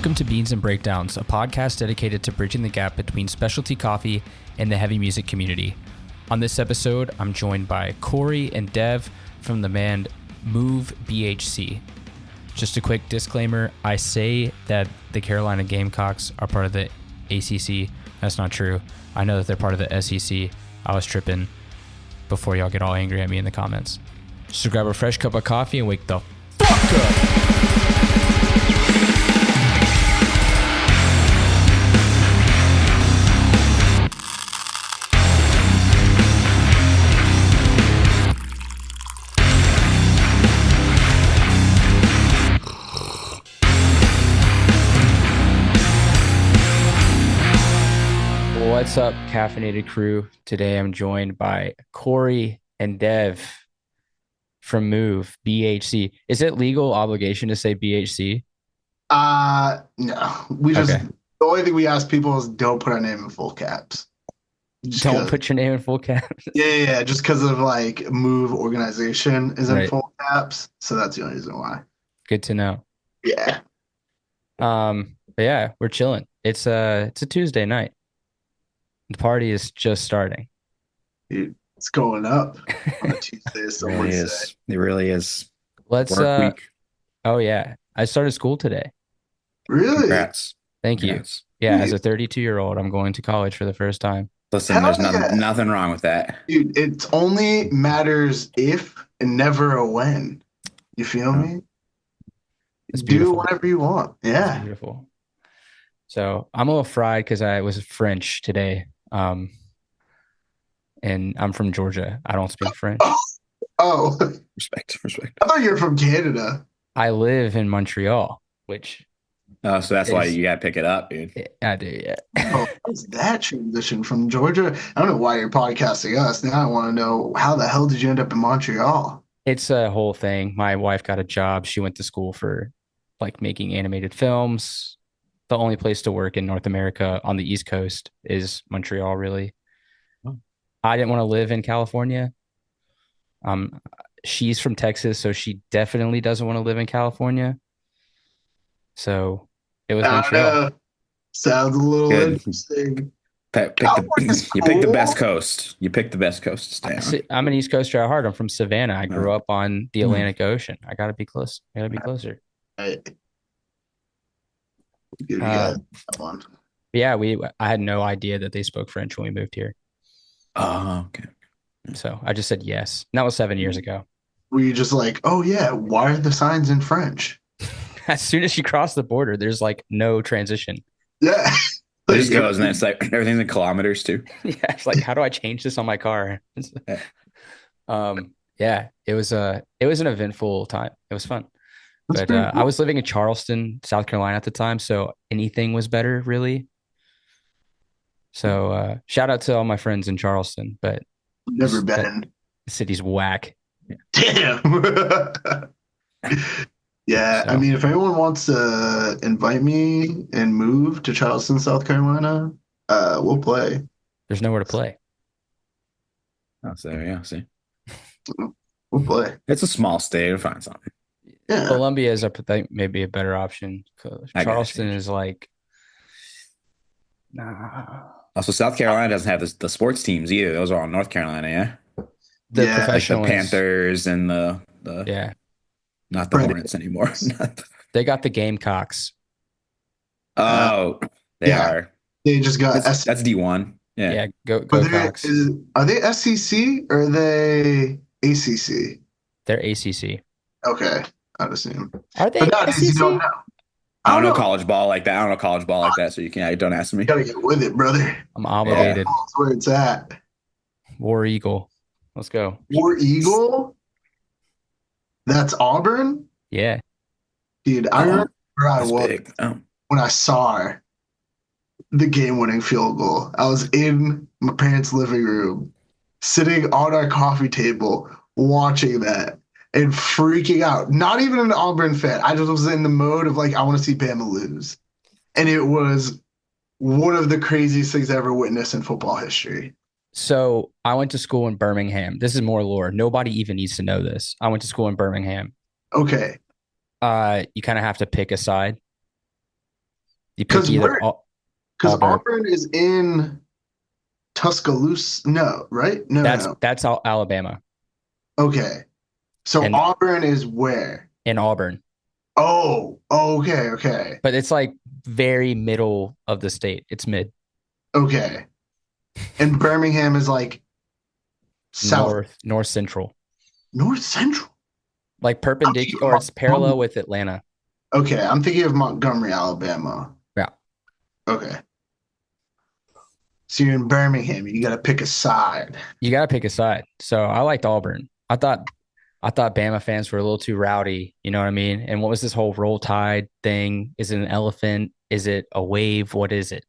Welcome to Beans and Breakdowns, a podcast dedicated to bridging the gap between specialty coffee and the heavy music community. On this episode, I'm joined by Corey and Dev from the band Move BHC. Just a quick disclaimer, I say that the Carolina Gamecocks are part of the ACC. That's not true. I know that they're part of the SEC. I was tripping before y'all get all angry at me in the comments. So grab a fresh cup of coffee and wake the fuck up. What's up, caffeinated crew? Today I'm joined by Corey and Dev from Move BHC. Is it legal obligation to say BHC? No. The only thing we ask people is don't put our name in full caps. Don't put your name in full caps. Yeah. Just because of like Move organization is in full caps, so that's the only reason why. Good to know. Yeah. But yeah, we're chilling. It's a Tuesday night. The party is just starting. Dude, it's going up on a Tuesday. So it really is. It really is. Let's Work week. Oh yeah, I started school today. Really? Congrats. Thank you. Yeah, as a 32-year-old, I'm going to college for the first time. Listen, there's nothing wrong with that. Dude, it only matters if and never a when. You feel me? Do whatever you want. Yeah. It's beautiful. So I'm a little fried because I was French today. And I'm from Georgia. I don't speak French. Oh. Respect. I thought you were from Canada. I live in Montreal, which... Oh, so that's why you got to pick it up, dude. I do, yeah. What's that transition from Georgia? I don't know why you're podcasting us. Now I want to know, how the hell did you end up in Montreal? It's a whole thing. My wife got a job. She went to school for like making animated films. The only place to work in North America on the East Coast is Montreal, really. Oh. I didn't want to live in California. She's from Texas, so she definitely doesn't want to live in California. So it was Montreal. Sounds a little interesting. You picked the best coast. You picked the best coast to stay on. I'm an East Coaster at heart. I'm from Savannah. I grew up on the Atlantic Ocean. I got to be close. I got to be closer. Yeah, I had no idea that they spoke French when we moved here. Oh, okay. So I just said yes. And that was 7 years ago. Were you just like, oh yeah, why are the signs in French? As soon as you cross the border, there's like no transition. Yeah. It just goes and it's like everything's in kilometers too. Yeah, it's like, how do I change this on my car? Yeah, it was an eventful time. It was fun. But cool. I was living in Charleston, South Carolina at the time, so anything was better, really. So shout out to all my friends in Charleston, but never been. The city's whack. Damn. Yeah, so. I mean, if anyone wants to invite me and move to Charleston, South Carolina, we'll play. There's nowhere to play. Oh, so yeah, see. We'll play. It's a small state. We'll find something. Yeah. Columbia is maybe a better option. Charleston is like, nah. Also, South Carolina doesn't have the sports teams either. Those are all North Carolina, yeah. The professional, like the Panthers and the not the Hornets anymore. They got the Gamecocks. Oh, they are. They just got that's D1. Yeah, go Cox. Are they SEC or are they ACC? They're ACC. Okay. I'd assume. Are they SEC? You don't know. I don't know college ball like that. So you don't ask me. You gotta get with it, brother. I'm obligated. Yeah. That's where it's at. War Eagle. Let's go. War Eagle? That's Auburn? Yeah. Dude, I remember where I was when I saw the game-winning field goal. I was in my parents' living room, sitting on our coffee table, watching that. And freaking out. Not even an Auburn fan. I just was in the mode of like, I want to see Bama lose. And it was one of the craziest things I ever witnessed in football history. So I went to school in Birmingham. This is more lore. Nobody even needs to know this. I went to school in Birmingham. Okay. You kind of have to pick a side. You pick Because either where? Because Auburn. Auburn is in Tuscaloosa. No, right? No, no, no. That's Alabama Okay. So and Auburn is where? in Auburn, Oh, okay, okay, but it's like very middle of the state. It's mid okay. And Birmingham is like south, north central, north central. like I'm thinking perpendicular, of or it's parallel Montgomery. with Atlanta. Okay, I'm thinking of Montgomery, Alabama. Yeah, Okay. So you're in Birmingham. You got to pick a side. you got to pick a side. So I liked Auburn. I thought Bama fans were a little too rowdy. You know what I mean? And what was this whole roll tide thing? Is it an elephant? Is it a wave? What is it?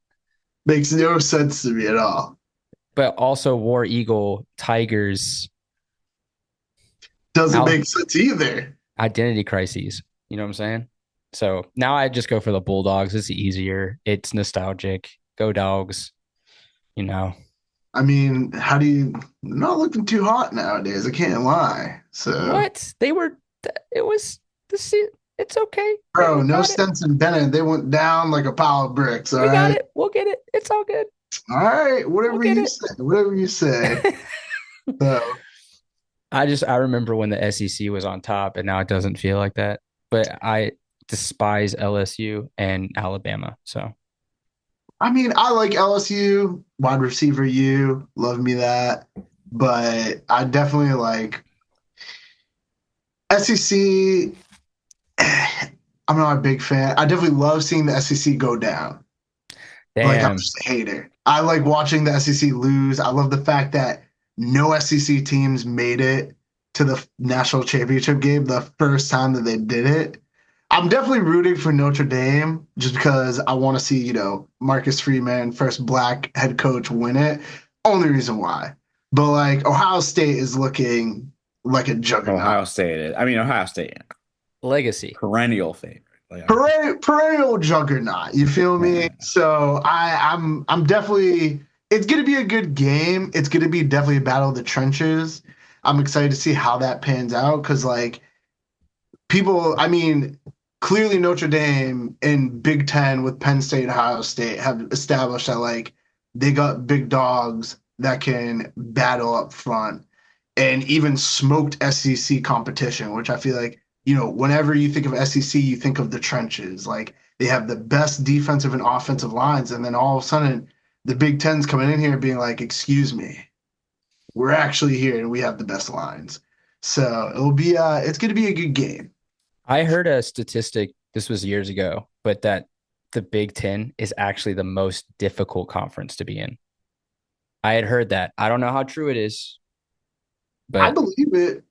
Makes no sense to me at all. But also War Eagle, Tigers, Doesn't make sense either. identity crises. You know what I'm saying? So now I just go for the Bulldogs. It's easier. It's nostalgic. Go Dogs. You know. I mean, how do you not looking too hot nowadays? I can't lie. So, What? They were it was the it's okay. bro, We no got it. Stenson Bennett. They went down like a pile of bricks. All We got right. it. We'll get it. It's all good. All right. We'll Whatever get you it. say. Whatever you say. So, I remember when the SEC was on top and now it doesn't feel like that. But I despise LSU and Alabama. So I mean, I like LSU, wide receiver U, love me that. But I definitely like SEC. I'm not a big fan. I definitely love seeing the SEC go down. Like, I'm damn. just a hater. I like watching the SEC lose. I love the fact that no SEC teams made it to the national championship game the first time that they did it. I'm definitely rooting for Notre Dame just because I want to see, Marcus Freeman, first black head coach, win it. Only reason why. But like Ohio State is looking like a juggernaut. Ohio State. Ohio State. Legacy. Perennial favorite. Like, Perennial juggernaut. You feel me? Yeah. So I'm definitely. It's gonna be a good game. It's gonna be definitely a battle of the trenches. I'm excited to see how that pans out because like people. I mean, clearly Notre Dame in Big Ten with Penn State and Ohio State have established that like they got big dogs that can battle up front and even smoked SEC competition, which I feel like, whenever you think of SEC, you think of the trenches. Like they have the best defensive and offensive lines, and then all of a sudden the Big Ten's coming in here being like, excuse me, we're actually here and we have the best lines. So it's gonna be a good game. I heard a statistic, this was years ago, but that the Big Ten is actually the most difficult conference to be in. I had heard that. I don't know how true it is, I but believe it.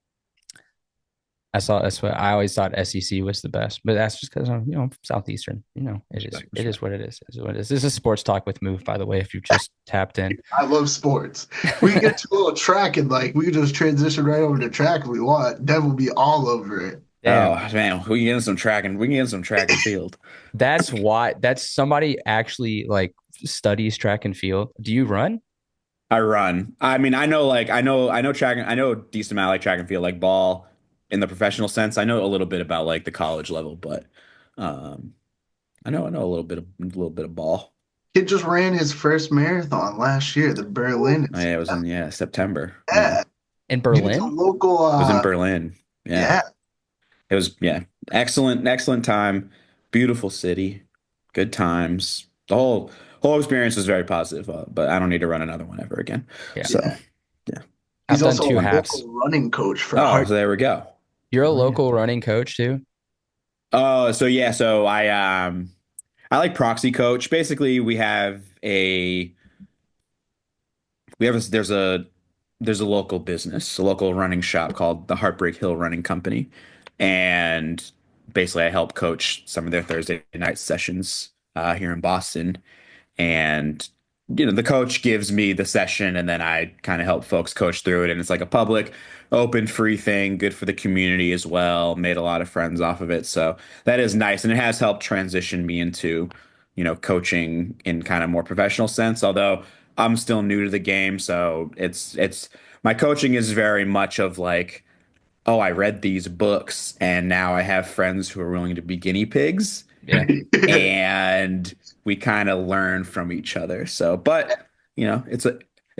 that's what I always thought SEC was the best. But that's just because I'm Southeastern. It is what it is. It is what it is. This is sports talk with Move, by the way, if you just tapped in. I love sports. We can get to a little track and like we can just transition right over to track if we want. Dev will be all over it. Damn. Oh man, we can get in some track and field. That's why somebody actually like studies track and field. Do you run? I run. I mean, I know track. I know a decent amount like track and field, like ball in the professional sense. I know a little bit about like the college level, but um, I know a little bit of ball. Kid just ran his first marathon last year, the Berlin. Oh, yeah, it was in September. Yeah. In He was a Berlin? local. It was in Berlin. Yeah. It was excellent time, beautiful city, good times. The whole experience was very positive. But I don't need to run another one ever again. Yeah. So Yeah. I've He's done also two a halves. local running coach for so there we go. You're a local running coach too? Oh, so I like proxy coach. Basically, there's a local business, a local running shop called the Heartbreak Hill Running Company, and basically I help coach some of their Thursday night sessions here in Boston. And the coach gives me the session, and then I kind of help folks coach through it. And it's like a public, open, free thing, good for the community as well. Made a lot of friends off of it, so that is nice, and it has helped transition me into coaching in kind of more professional sense. Although I'm still new to the game, so it's my coaching is very much of like, oh, I read these books and now I have friends who are willing to be guinea pigs Yeah. and we kind of learn from each other. So, but it's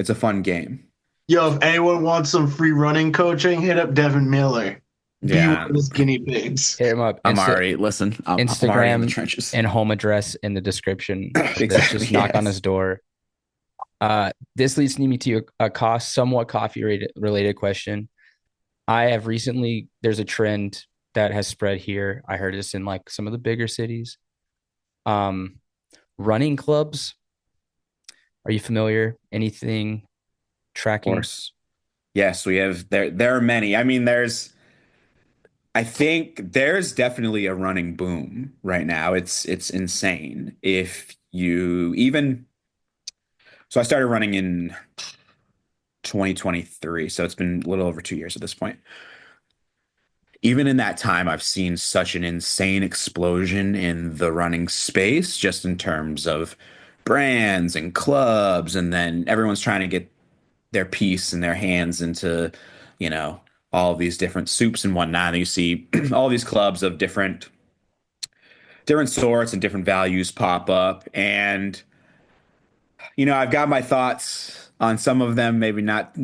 a fun game. Yo, if anyone wants some free running coaching, hit up Devin Miller. Be one Yeah, of his guinea pigs. Hit him up. I'm already in the Instagram trenches. and home address in the description. Exactly. Just knock on his door. This leads me to a somewhat coffee related question. I have recently, there's a trend that has spread here. I heard this in like some of the bigger cities. Running clubs. Are you familiar? Anything tracking? Of course. Yes, we have there are many. I mean, I think there's definitely a running boom right now. It's insane. If you even so I started running in 2023, so it's been a little over 2 years at this point. Even in that time, I've seen such an insane explosion in the running space, just in terms of brands and clubs, and then everyone's trying to get their piece and their hands into, you know, all of these different soups and whatnot. And you see all these clubs of different sorts and different values pop up. And, I've got my thoughts on some of them, maybe not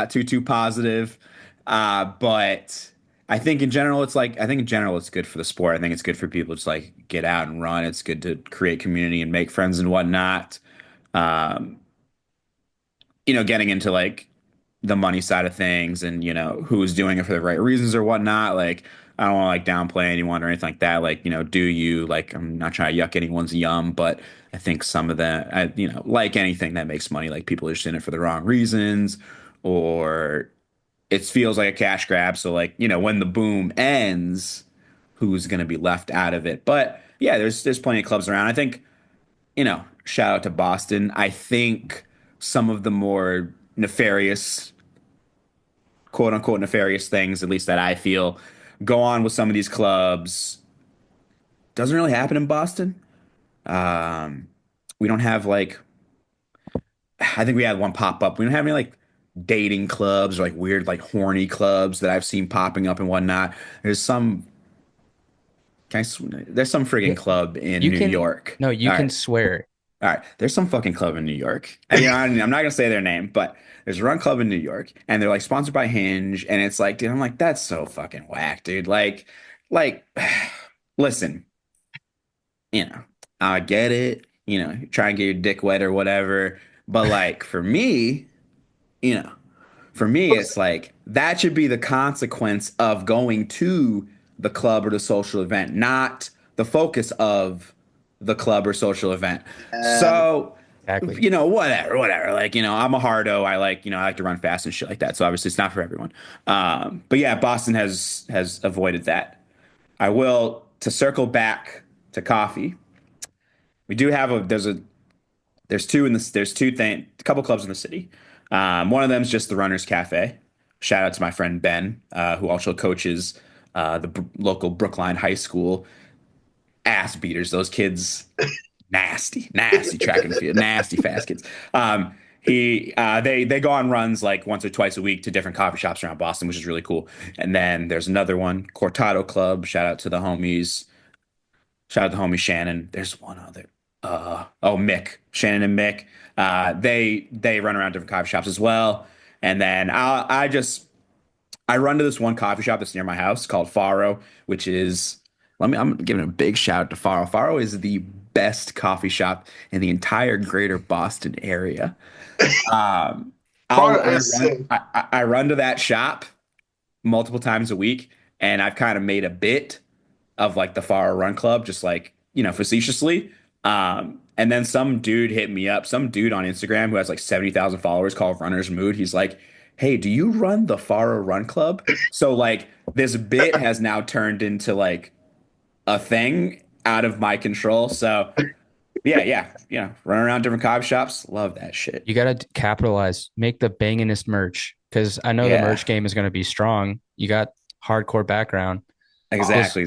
too positive. But I think in general it's good for the sport. I think it's good for people to just like get out and run. It's good to create community and make friends and whatnot. Um, Getting into like the money side of things and who's doing it for the right reasons or whatnot. Like I don't want to like downplay anyone or anything like that. Like do you like? I'm not trying to yuck anyone's yum, but I think some of that, like anything that makes money, like people are just in it for the wrong reasons, or it feels like a cash grab. So like when the boom ends, who's going to be left out of it? But yeah, there's plenty of clubs around. I think shout out to Boston. I think some of the more nefarious, quote unquote, nefarious things, at least that I feel, go on with some of these clubs. Doesn't really happen in Boston. Um, we don't have like, I think we had one pop up. We don't have any like dating clubs or like weird, like horny clubs that I've seen popping up and whatnot. There's some, there's some friggin' club in You New can York. no, you All can right. swear. All right, there's some fucking club in New York. And, I'm not gonna say their name, but there's a run club in New York, and they're like sponsored by Hinge, and it's like, dude, I'm like, that's so fucking whack, dude. Like, listen, I get it, try and get your dick wet or whatever, but like you know, for me, it's like that should be the consequence of going to the club or the social event, not the focus of the club or social event. So, Exactly. whatever. Like, I'm a hardo. I like to run fast and shit like that. So obviously it's not for everyone. But yeah, Boston has avoided that. I will to circle back to coffee. We do have a couple clubs in the city. One of them is just the Runners Cafe. Shout out to my friend Ben, who also coaches local Brookline High School. Ass beaters, those kids, nasty track and field, nasty fast kids. They go on runs like once or twice a week to different coffee shops around Boston, which is really cool. And then there's another one, Cortado Club. Shout out to the homies. Shout out to homie Shannon. There's one other. Mick, Shannon and Mick. They run around different coffee shops as well. And then I run to this one coffee shop that's near my house called Faro, which is I'm giving a big shout out to Faro. Faro is the best coffee shop in the entire greater Boston area. I run to that shop multiple times a week, and I've kind of made a bit of like the Faro Run Club, just like, facetiously. And then some dude hit me up, some dude on Instagram who has like 70,000 followers called Runner's Mood. He's like, hey, do you run the Faro Run Club? So like this bit has now turned into like a thing out of my control. So yeah, run around different coffee shops. Love that shit. You gotta capitalize, make the bangingest merch because I know the merch game is gonna be strong. You got hardcore background. Exactly.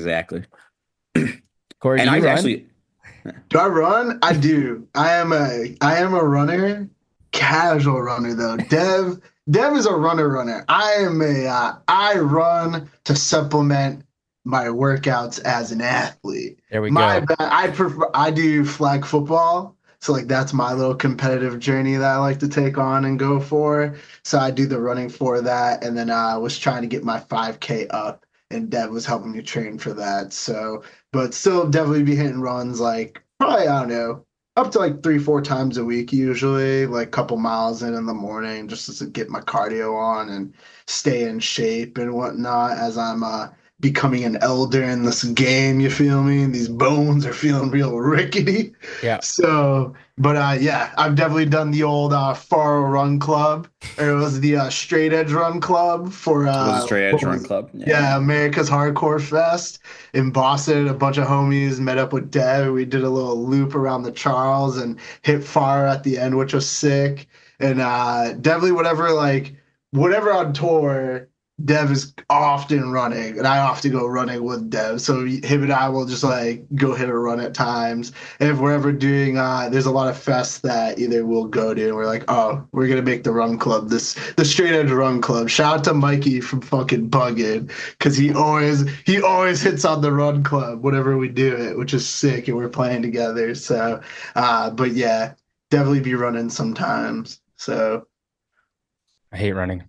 Corey, and do you run? Do I run? I do. I am a runner, casual runner though. Dev is a runner. I am I run to supplement my workouts as an athlete. There we My go. bad. I do flag football. So like that's my little competitive journey that I like to take on and go for. So I do the running for that. And then I was trying to get my 5K up and Dev was helping me train for that. So, but still definitely be hitting runs like probably, I don't know, up to like 3, 4 times a week usually, like a couple miles in the morning just to get my cardio on and stay in shape and whatnot as I'm becoming an elder in this game. You feel me? These bones are feeling real rickety. Yeah. So, but yeah, I've definitely done the old Faro Run Club, or it was the Straight Edge Run Club for It was a straight edge run club. yeah, America's Hardcore Fest in Boston. A bunch of homies met up with Dev. We did a little loop around the Charles and hit Faro at the end, which was sick. And definitely whatever on tour, Dev is often running, and I often go running with Dev. So him and I will just like go hit a run at times. And if we're ever doing, there's a lot of fests that either we'll go to, and we're like, oh, we're gonna make the run club the Straight Edge Run Club. Shout out to Mikey from fucking Buggin, because he always hits on the run club whenever we do it, which is sick, and we're playing together. So, but yeah, definitely be running sometimes. So. I hate running.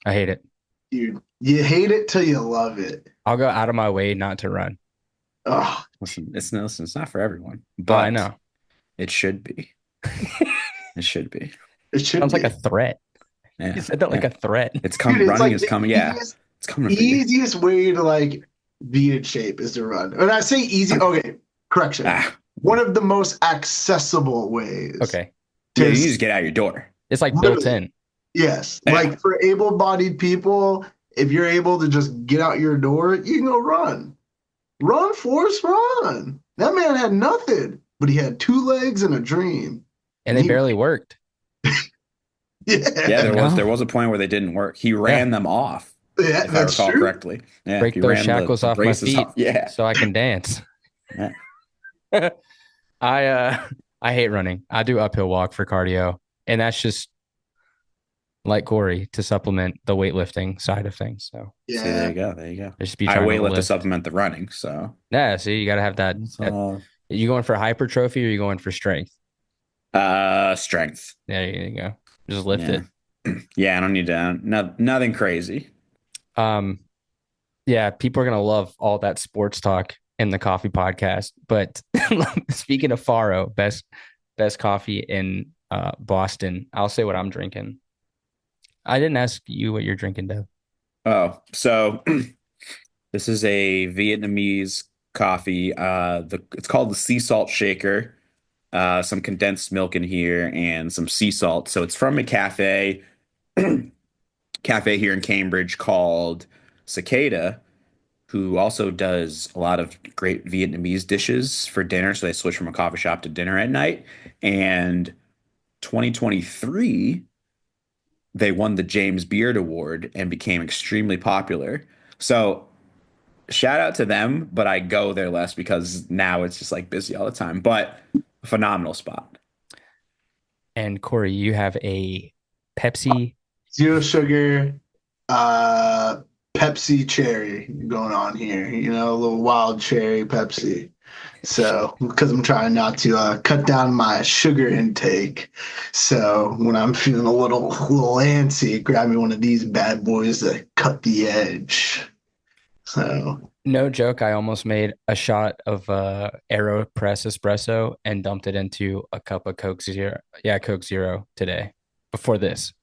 I hate it. Dude, you hate it till you love it. I'll go out of my way not to run. Oh, Listen, it's not for everyone, Oh, but I know. it should be. It should be. it should Sounds be. like a threat. Yeah, You said that like a threat. it's coming. Dude, it's Running like is coming. Yeah, easiest, it's coming for you. easiest way to like be in shape is to run. When I say easy, okay, correction. One of the most accessible ways. Okay. Yeah, you just get out your door. It's like Literally. built in. Yes. Yeah. Like for able-bodied people, if you're able to just get out your door, you can go run. Run, Forrest, run. That man had nothing, but he had 2 legs and a dream. And they barely worked. Yeah, there was a point where they didn't work. He ran them off. Yeah, If I that's recall true. correctly. Yeah, Break he those ran shackles off my braces feet Yeah. so I can dance. Yeah. I hate running. I do uphill walk for cardio, and that's just like Corey to supplement the weightlifting side of things. So Yeah. See, there you go. There you go. just be I trying to weightlift to lift. supplement the running. So Yeah, see, you got to have that. So, You going for hypertrophy or you going for strength? strength. There you go. Just lift Yeah. Yeah, I don't need to. Nothing crazy. it. Yeah, people are gonna love all that sports talk in the coffee podcast. But speaking of Faro, best coffee in Boston, I'll say what I'm drinking. I didn't ask you what you're drinking, Dev. Oh, so this is a Vietnamese coffee. It's called the sea salt shaker. Some condensed milk in here and some sea salt. So it's from a cafe here in Cambridge called Cicada, who also does a lot of great Vietnamese dishes for dinner. So they switch from a coffee shop to dinner at night. And 2023, they won the James Beard Award and became extremely popular. So shout out to them, but I go there less because now it's just like busy all the time. But phenomenal spot. And Corey, you have a Pepsi. 0 sugar, Pepsi cherry going on here. You know, a little wild cherry Pepsi. So, because I'm trying not to cut down my sugar intake. So, when I'm feeling a little antsy, grab me one of these bad boys to cut the edge. So, No joke, I almost made a shot of AeroPress espresso and dumped it into a cup of Coke Zero. Yeah, Coke Zero today before this.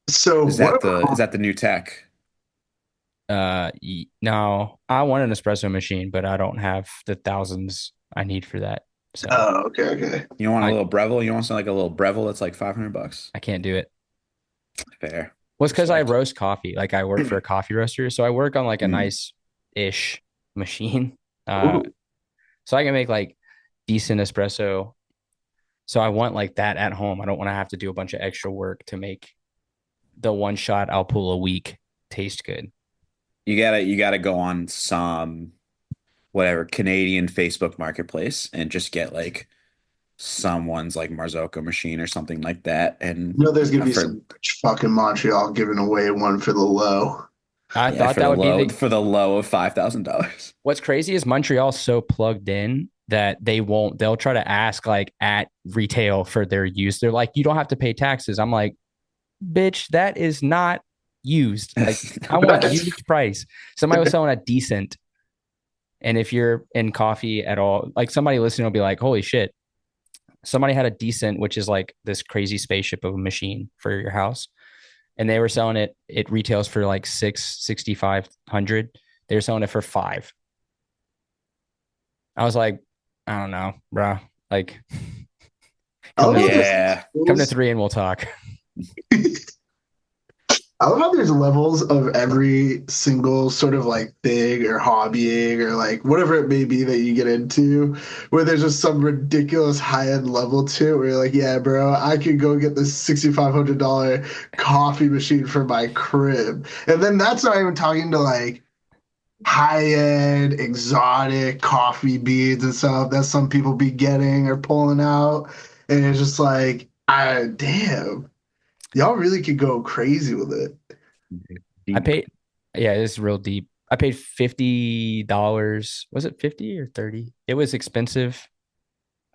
So Is that the new tech? No, I want an espresso machine, but I don't have the thousands I need for that. So Oh, okay. You don't want a little Breville? You don't want something like a little Breville that's like $500? I can't do it. Fair. Well, it's because I roast coffee. Like I work for a coffee roaster, so I work on like a nice-ish machine. So I can make like decent espresso. So I want like that at home. I don't want to have to do a bunch of extra work to make the one shot I'll pull a week taste good. You gotta go on some whatever Canadian Facebook marketplace and just get like someone's like Marzocco machine or something like that. And You know, there's gonna be some fucking Montreal giving away one for the low. I thought that would be for the low of $5,000. What's crazy is Montreal's so plugged in that they'll try to ask like at retail for their use. They're like, you don't have to pay taxes. I'm like, bitch, that is not used. Like, I want used price. Somebody was selling a decent. And if you're in coffee at all, like somebody listening will be like, holy shit. Somebody had a decent, which is like this crazy spaceship of a machine for your house. And they were selling it. It retails for like $6,500. They were selling it for $5,000. I was like, I don't know, bro. Like, come to 3 and we'll talk. I love how there's levels of every single sort of like thing or hobbying or like whatever it may be that you get into, where there's just some ridiculous high-end level to it where you're like, yeah, bro, I could go get this $6,500 coffee machine for my crib. And then that's not even talking to like high-end exotic coffee beans and stuff that some people be getting or pulling out. And it's just like, damn. Y'all really could go crazy with it. It's real deep. I paid $50. Was it 50 or 30? It was expensive.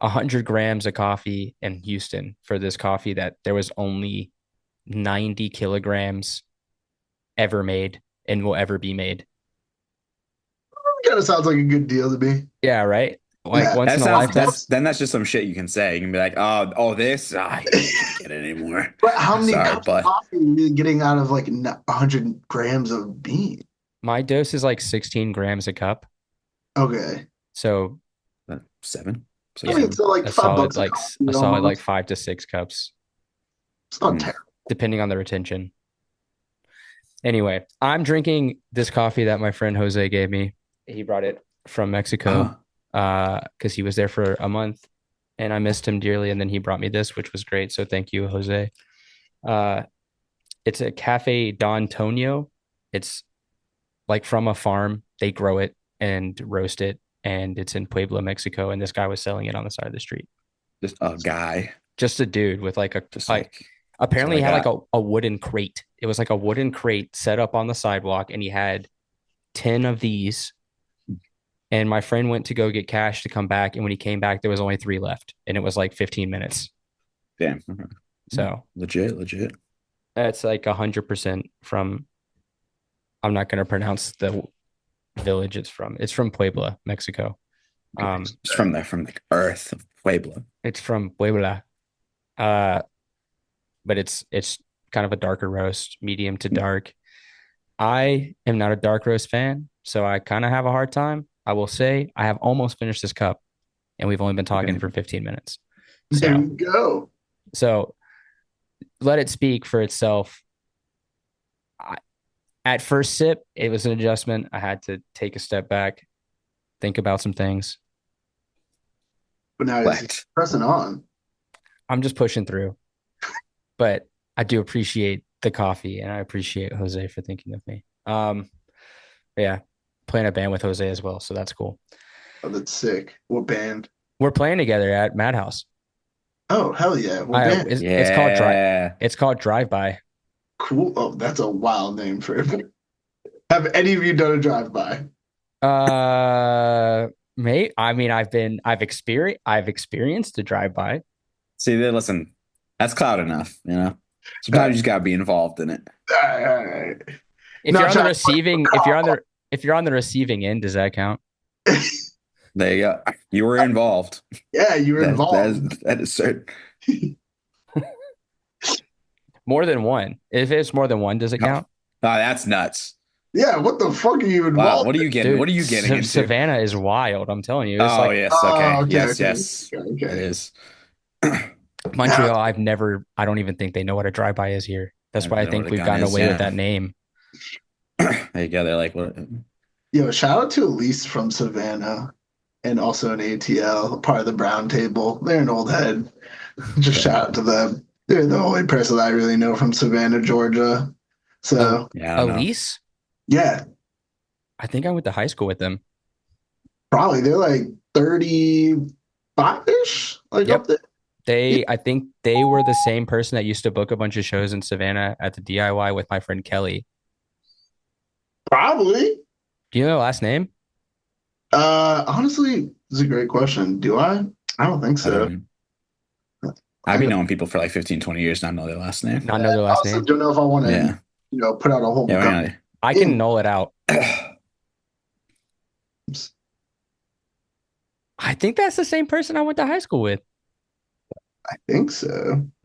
100 grams of coffee in Houston for this coffee that there was only 90 kilograms ever made and will ever be made. Kind of sounds like a good deal to me. Yeah, right? Like once in a lifetime. Then that's just some shit you can say. You can be like, this, I can't get it anymore. But how many cups of coffee are you getting out of like 100 grams of bean? My dose is like 16 grams a cup. Okay. So 7. So, so like a $5 solid like 5 to 6 cups. It's not terrible. Depending on the retention. Anyway, I'm drinking this coffee that my friend Jose gave me. He brought it from Mexico. Because he was there for a month and I missed him dearly. And then he brought me this, which was great. So thank you, Jose. It's a Cafe Don Toño. It's like from a farm. They grow it and roast it. And it's in Puebla, Mexico. And this guy was selling it on the side of the street. Just a guy. Just a dude with like apparently he had like a wooden crate. It was like a wooden crate set up on the sidewalk. And he had 10 of these. And my friend went to go get cash to come back. And when he came back, there was only 3 left. And it was like 15 minutes. Damn. So legit. That's like 100% from, I'm not going to pronounce the village it's from. It's from Puebla, Mexico. It's from the earth of Puebla. It's from Puebla. But it's kind of a darker roast, medium to dark. I am not a dark roast fan, so I kind of have a hard time. I will say I have almost finished this cup, and we've only been talking for 15 minutes. So, there you go. So let it speak for itself. At first sip, it was an adjustment. I had to take a step back, think about some things. But now it's pressing on. I'm just pushing through. But I do appreciate the coffee, and I appreciate Jose for thinking of me. Yeah. Playing a band with Jose as well, so that's cool. Oh, that's sick. What band? We're playing together at Madhouse. Oh, hell yeah. What band? It's called Drive By. Cool. Oh, that's a wild name for it. Have any of you done a drive-by? Mate, I mean, I've experienced a drive-by. See, listen, that's cloud enough, you know. Sometimes you just gotta be involved in it. All right. If you're on the receiving end, does that count? There you go. You were involved. Yeah, you were involved. That is certain. More than one. If it's more than one, does it count? Oh, that's nuts. Yeah, what the fuck are you involved? Wow, what are you getting? Dude, what are you getting into? Savannah is wild. I'm telling you. It's yes. Okay. Okay, Yes. Okay. It is. Montreal, I don't even think they know what a drive-by is here. That's why I think we've gotten away with that name. There you go. They're like, what? Yo, shout out to Elise from Savannah and also an ATL, part of the Brown Table. They're an old head. Just shout out to them. They're the only person I really know from Savannah, Georgia. So, Elise? Yeah. I think I went to high school with them. Probably. They're like 35-ish, like up there. I think they were the same person that used to book a bunch of shows in Savannah at the DIY with my friend Kelly. Probably. Do you know their last name? Honestly, it's a great question. Do I? I don't think I don't so. know. I've been knowing people for like 15, 20 years, not know their last name. Not know their I last also name. don't know if I want to, Yeah. put out a whole Yeah. gun. I can null it out. I think that's the same person I went to high school with. I think so.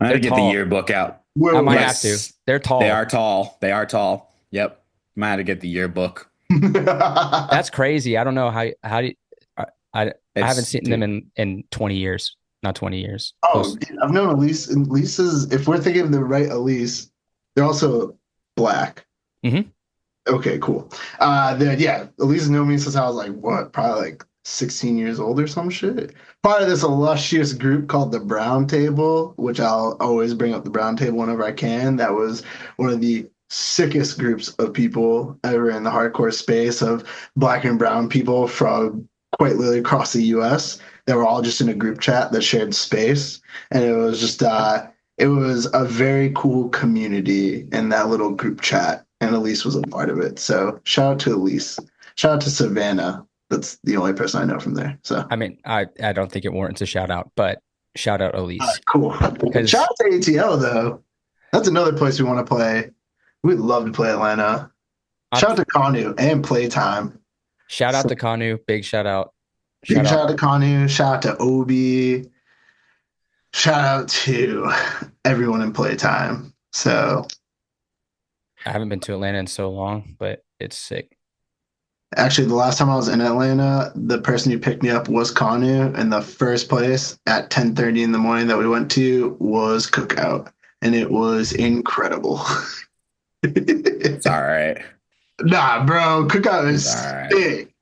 I had They're to get the tall. yearbook out. I Whoa, might wait. have to. Yes. They're tall. They are tall. They are tall. Yep. Might have to get the yearbook. That's crazy. I don't know how do you, I haven't seen them Dude. in 20 years. Not 20 years. Oh, dude, I've known Elise. And Elise's, if we're thinking of the right Elise, they're also black. Mm-hmm. Okay, cool. Yeah, Elise has known me since I was like, what, probably like 16 years old or some shit. Part of this illustrious group called the Brown Table, which I'll always bring up the Brown Table whenever I can. That was one of the sickest groups of people ever in the hardcore space of black and brown people from quite literally across the US that were all just in a group chat that shared space. And it was just it was a very cool community in that little group chat, and Elise was a part of it. So shout out to Elise. Shout out to Savannah. That's the only person I know from there. So I mean, I don't think it warrants a shout out, but shout out Elise. cool. Because Shout out to ATL though. That's another place we want to play. We'd love to play Atlanta. Shout out to Kanu and Playtime. Shout out to Kanu. Big shout out. Big shout out to Kanu. Shout out to Obi. Shout out to everyone in Playtime. So I haven't been to Atlanta in so long, but it's sick. actually, the last time I was in Atlanta, the person who picked me up was Kanu, and the first place at 10:30 in the morning that we went to was Cookout, and it was incredible. It's all right. Nah, bro, Cookout is sick.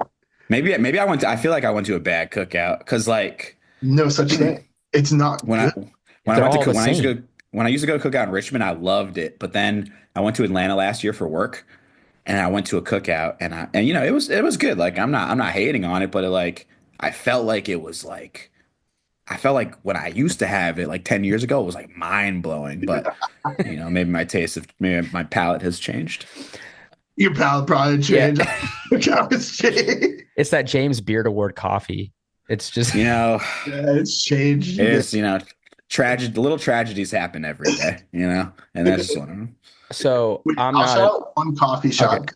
Maybe I went to, I feel like I went to a bad cookout because like No such thing. It's not when good. I used to go to cookout in Richmond, I loved it. But then I went to Atlanta last year for work, and I went to a cookout, and it was good. Like I'm not hating on it, but I felt like it was like I felt like when I used to have it like 10 years ago, it was like mind blowing. But maybe my palate has changed. Your palate probably changed. Yeah. Cookout has changed. It's that James Beard Award coffee. It's just Yeah, it's changed. It's little tragedies happen every day, and that's just one of them. So I'll shout out one coffee shop. Okay.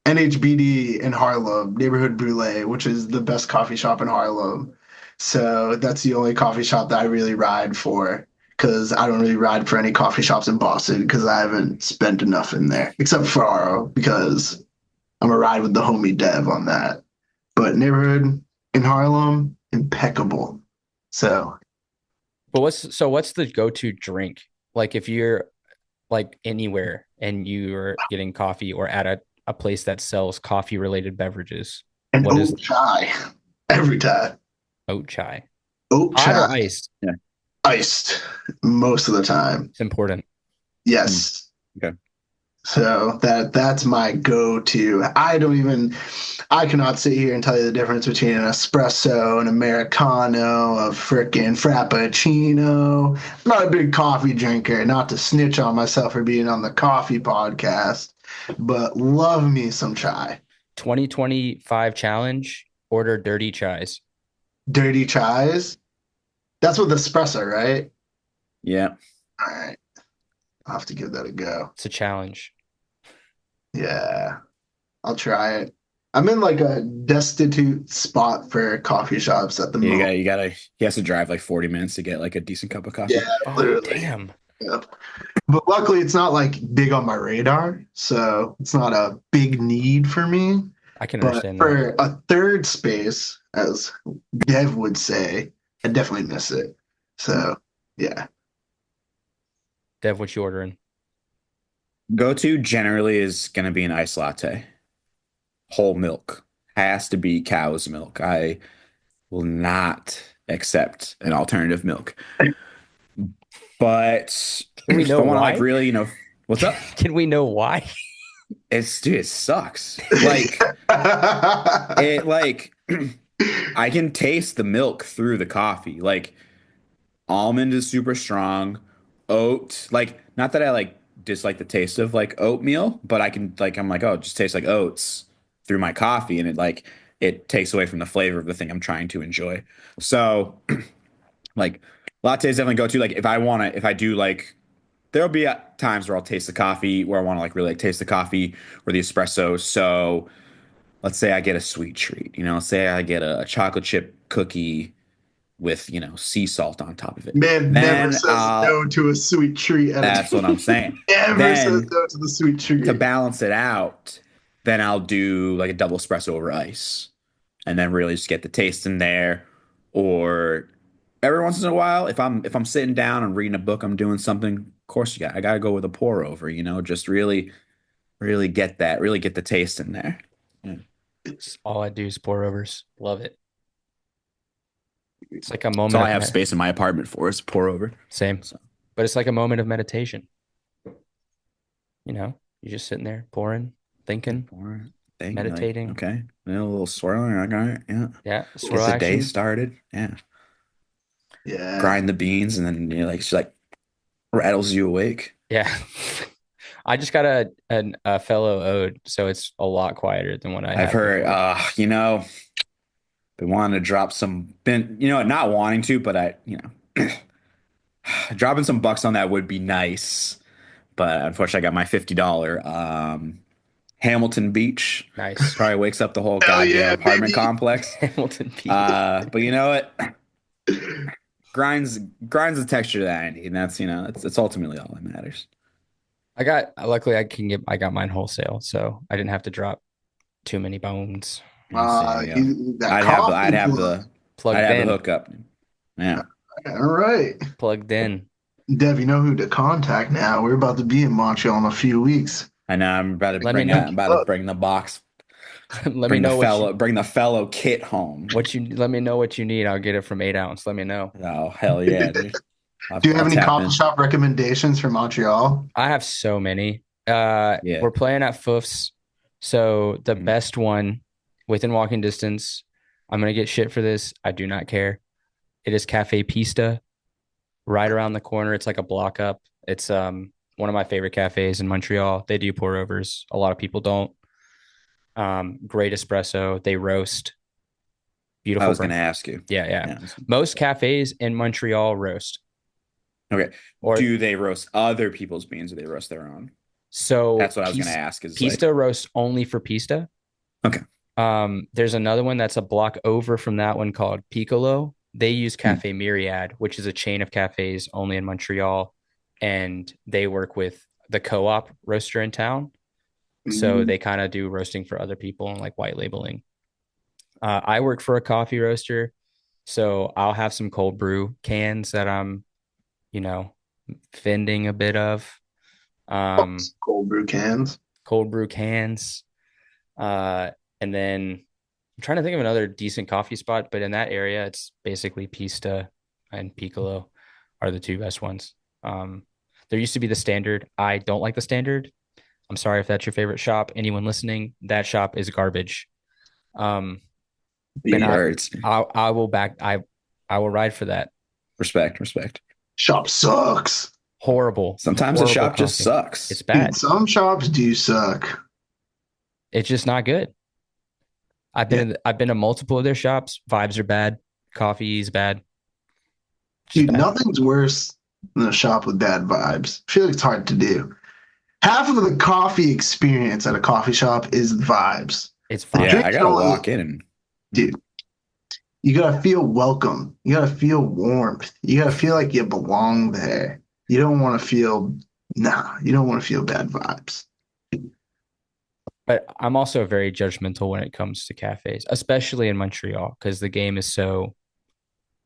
NHBD in Harlem, Neighborhood Brûlée, which is the best coffee shop in Harlem. So that's the only coffee shop that I really ride for, because I don't really ride for any coffee shops in Boston because I haven't spent enough in there, except for Aro, because I'm a ride with the homie Dev on that. But Neighborhood in Harlem, impeccable. So, but what's the go-to drink? Like if you're like anywhere and you're getting coffee or at a place that sells coffee related beverages, and oat chai every time. Oat chai. Oat chai. Hot or iced? Yeah. Iced most of the time. It's important. Yes. Okay. So that's my go-to. I cannot sit here and tell you the difference between an espresso, an Americano, a frickin' Frappuccino. I'm not a big coffee drinker, not to snitch on myself for being on the coffee podcast, but love me some chai. 2025 challenge, order dirty chais. Dirty chais? That's with espresso, right? Yeah. All right. I'll have to give that a go. It's a challenge. Yeah, I'll try it. I'm in like a destitute spot for coffee shops at the moment. He has to drive like 40 minutes to get like a decent cup of coffee. Yeah, literally. Damn. Yeah. But luckily, it's not like big on my radar, so it's not a big need for me. I can But understand for that. a third space, as Dev would say, I definitely miss it. So, yeah. Dev, what you ordering? Go-to generally is going to be an iced latte. Whole milk. Has to be cow's milk. I will not accept an alternative milk. But Can we know why? like really, what's up? Can we know why? It sucks. Like I can taste the milk through the coffee. Like almond is super strong. Oat, like not that I like dislike the taste of like oatmeal, but I can like I'm like, oh, it just tastes like oats through my coffee, and it takes away from the flavor of the thing I'm trying to enjoy. So like lattes definitely go to like if I do like there'll be times where I'll taste the coffee where I want to like really like taste the coffee or the espresso. So let's say I get a sweet treat, say I get a chocolate chip cookie with, sea salt on top of it. Man never Then says no to a sweet treat at a that's what I'm saying. never says Then no to the sweet treat. to balance it out, then I'll do like a double espresso over ice and then really just get the taste in there. Or every once in a while, if I'm sitting down and reading a book, I'm doing something, of course I gotta go with a pour over, just really get the taste in there. Yeah. All I do is pour overs. Love it. It's like a That's moment. all I have space in my apartment for is pour over. Same. So. But it's like a moment of meditation. You're just sitting there pouring, thinking, meditating. Like, okay. A little swirling. Like, all right. Yeah. Yeah. Swirl Get the day started. Yeah. Yeah. Grind the beans and then she like rattles you awake. Yeah. I just got a fellow ode, so it's a lot quieter than what I've heard. Been wanting to drop not wanting to, but dropping some bucks on that would be nice. But unfortunately, I got my $50 Hamilton Beach. Nice. Probably wakes up the whole goddamn apartment complex. Hamilton Beach. But you know what? Grinds the texture that I need, and that's ultimately all that matters. Luckily I got mine wholesale, so I didn't have to drop too many bones. I'd have the hookup. Yeah. All right. Plugged in. Dev, you know who to contact now. We're about to be in Montreal in a few weeks. I know. I'm about to bring the box. Bring the fellow kit home. Let me know what you need. I'll get it from 8 ounce. Let me know. Oh, hell yeah, dude. Do you have any coffee shop recommendations for Montreal? I have so many. We're playing at Fouf's. So the best one within walking distance, I'm going to get shit for this. I do not care. It is Cafe Pista, right around the corner. It's like a block up. It's one of my favorite cafes in Montreal. They do pour overs. A lot of people don't. Great espresso. They roast. Beautiful. I was going to ask you. Yeah. Most cafes in Montreal roast. Okay. Or do they roast other people's beans or they roast their own? So that's what I was going to ask. Is Pista roasts only for Pista. Okay. There's another one that's a block over from that one called Piccolo. They use Cafe Myriad, which is a chain of cafes only in Montreal, and they work with the co-op roaster in town. So they kind of do roasting for other people and like white labeling. I work for a coffee roaster, so I'll have some cold brew cans that I'm, fending a bit of. Cold brew cans. And then I'm trying to think of another decent coffee spot, but in that area, it's basically Pista and Piccolo are the two best ones. There used to be the Standard. I don't like the Standard. I'm sorry if that's your favorite shop. Anyone listening, that shop is garbage. I will ride for that. Respect. Shop sucks. Horrible. Sometimes the shop just sucks. It's bad. Dude, some shops do suck. It's just not good. I've been to multiple of their shops. Vibes are bad. Coffee is bad. Dude, nothing's worse than a shop with bad vibes. I feel like it's hard to do. Half of the coffee experience at a coffee shop is vibes. It's fine. Yeah, I gotta walk in and dude. You gotta feel welcome. You gotta feel warmth. You gotta feel like you belong there. You don't want to feel bad vibes. But I'm also very judgmental when it comes to cafes, especially in Montreal, because the game is so,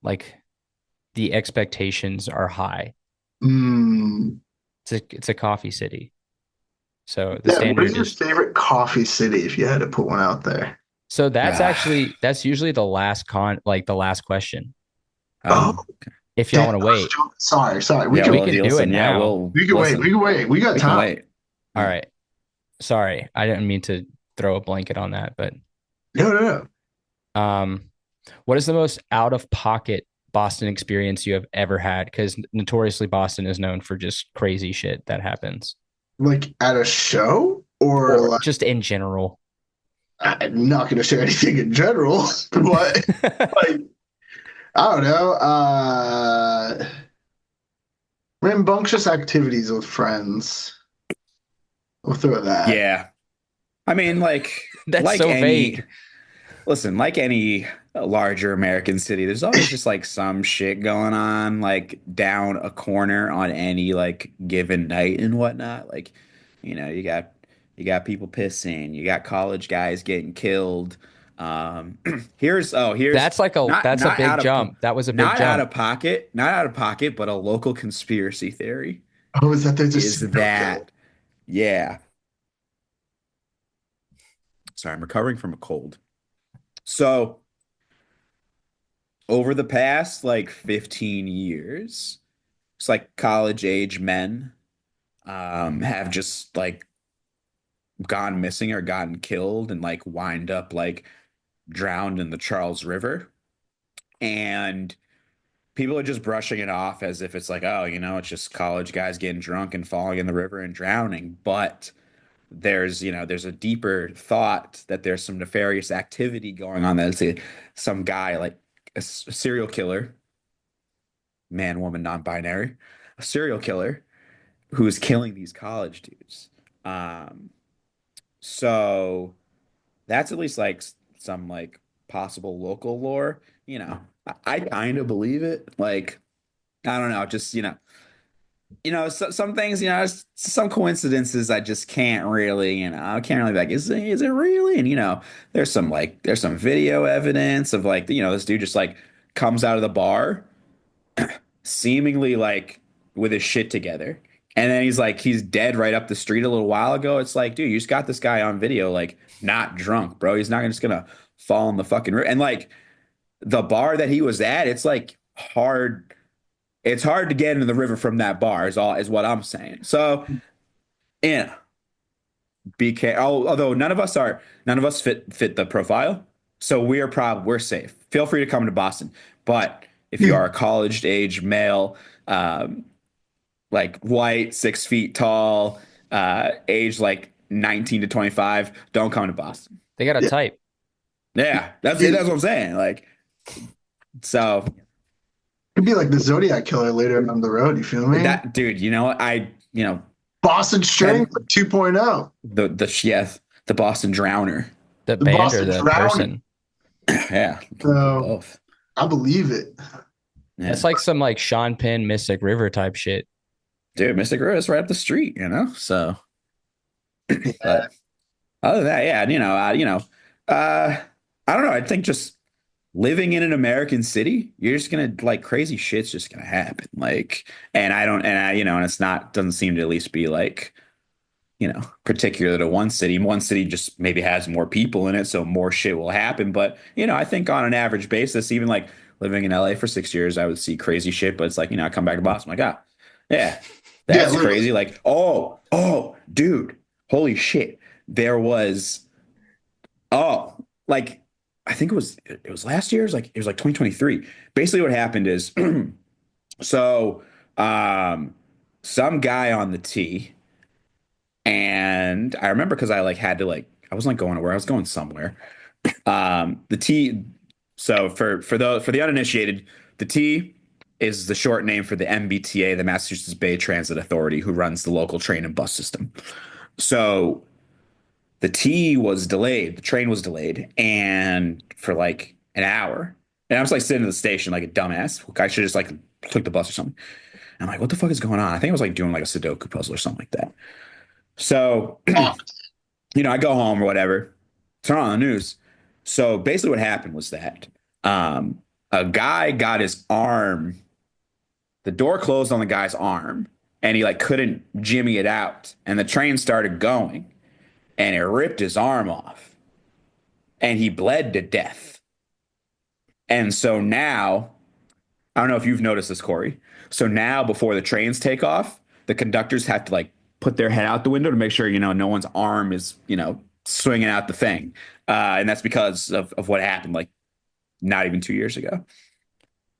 like, the expectations are high. It's a coffee city. So the standard what is your favorite coffee city if you had to put one out there? So that's usually the last question. If y'all want to wait. Sorry. We can do it now. We can wait. We got time. All right. Sorry. I didn't mean to throw a blanket on that, but No. What is the most out of pocket Boston experience you have ever had? Because notoriously Boston is known for just crazy shit that happens. Like at a show or or like just in general? I'm not going to share anything in general, but like I don't know. Rambunctious activities with friends. We'll throw that. Yeah. I mean, That's like so any vague. listen, like any larger American city, there's always just like some shit going on, like down a corner on any like given night and whatnot. Like, you got people pissing, you got college guys getting killed. Here's That's a big jump. That was a big jump. not out of pocket, but a local conspiracy theory Oh, is that there's a is serial killer? that, yeah. Sorry, I'm recovering from a cold. So over the past like 15 years, it's like college age men have just like gone missing or gotten killed and like wind up like drowned in the Charles River. And people are just brushing it off as if it's like, oh, it's just college guys getting drunk and falling in the river and drowning. But there's a deeper thought that there's some nefarious activity going on. That's some guy like a serial killer, man, woman, non-binary, a serial killer who is killing these college dudes. Um, so that's at least like some like possible local lore. I kind of believe it. Like, I don't know, just some things, some coincidences I just can't really, I can't really be like, is it really? And there's some video evidence of like, this dude just like comes out of the bar seemingly like with his shit together. And then he's dead right up the street a little while ago. It's like, dude, you just got this guy on video, like not drunk, bro. He's not just gonna fall in the fucking river. And like the bar that he was at, it's like hard. It's hard to get into the river from that bar is what I'm saying. So yeah, BK. Although none of us fit the profile, so we're safe. Feel free to come to Boston, but if you are a college age male, like white, 6 feet tall, age like 19 to 25, don't come to Boston. They got a Yeah. type. Yeah, that's what I'm saying. Like, so Could be like the Zodiac killer later down the road. You feel me? that dude, you know what? Boston Strangler 2.0. The Boston Drowner. The The band Boston or the Drowning. person. Yeah, So both. I believe it. Yeah. That's like some like Sean Penn Mystic River type shit. Dude, Mystic River is right up the street, So, but other than that, yeah, I don't know. I think just living in an American city, you're just gonna like crazy shit's just gonna happen. Like, and I don't, and I, and it's not doesn't seem to at least be like, particular to one city. One city just maybe has more people in it, so more shit will happen. But I think on an average basis, even like living in LA for 6 years, I would see crazy shit. But it's like, I come back to Boston, I'm like, ah, yeah, that's Yeah, crazy. Like, oh, dude, holy shit. There was, like, I think it was last year. It was like 2023. Basically, what happened is, so, some guy on the tee, and I remember because I like had to like I wasn't like going anywhere. I was going somewhere. The T. So for the uninitiated, the T is the short name for the MBTA, the Massachusetts Bay Transit Authority, who runs the local train and bus system. So the T was delayed. The train was delayed, and for like an hour. And I was like sitting at the station like a dumbass. I should just like took the bus or something. And I'm like, what the fuck is going on? I think I was like doing like a Sudoku puzzle or something like that. So, I go home or whatever, turn on the news. So basically what happened was that a guy got his arm, the door closed on the guy's arm, and he like couldn't jimmy it out. And the train started going and it ripped his arm off and he bled to death. And so now, I don't know if you've noticed this, Corey. So now before the trains take off, the conductors have to like put their head out the window to make sure, no one's arm is, swinging out the thing. And that's because of what happened like not even 2 years ago.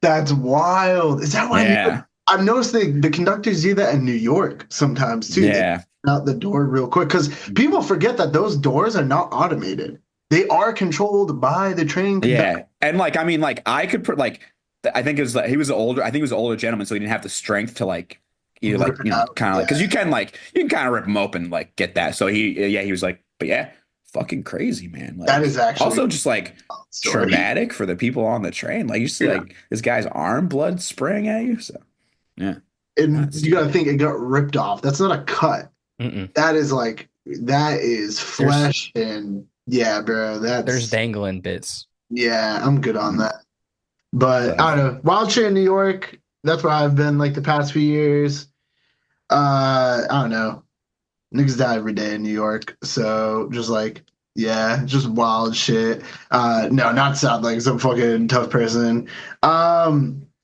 That's wild. Is that why? Yeah. I've noticed the conductors do that in New York sometimes too. Yeah. out the door real quick because people forget that those doors are not automated. They are controlled by the train conductor. Yeah, and like I mean, like I could put like I think it was like he was older. I think he was an older gentleman, so he didn't have the strength to like either like Rip it out. kind of like Yeah. because you can kind of rip him open like get that. So he was like, but yeah, fucking crazy man. Like That is actually also just like a story. traumatic for the people on the train. Like you see like this guy's arm blood spraying at you. So yeah, And you got to think it got ripped off. That's not a cut. Mm-mm. That is flesh and yeah, bro. There's dangling bits. Yeah, I'm good on that. But I don't know. Wild Shit in New York, that's where I've been like the past few years. I don't know. Niggas die every day in New York. So just like, yeah, just wild shit. No, not sound like some fucking tough person. I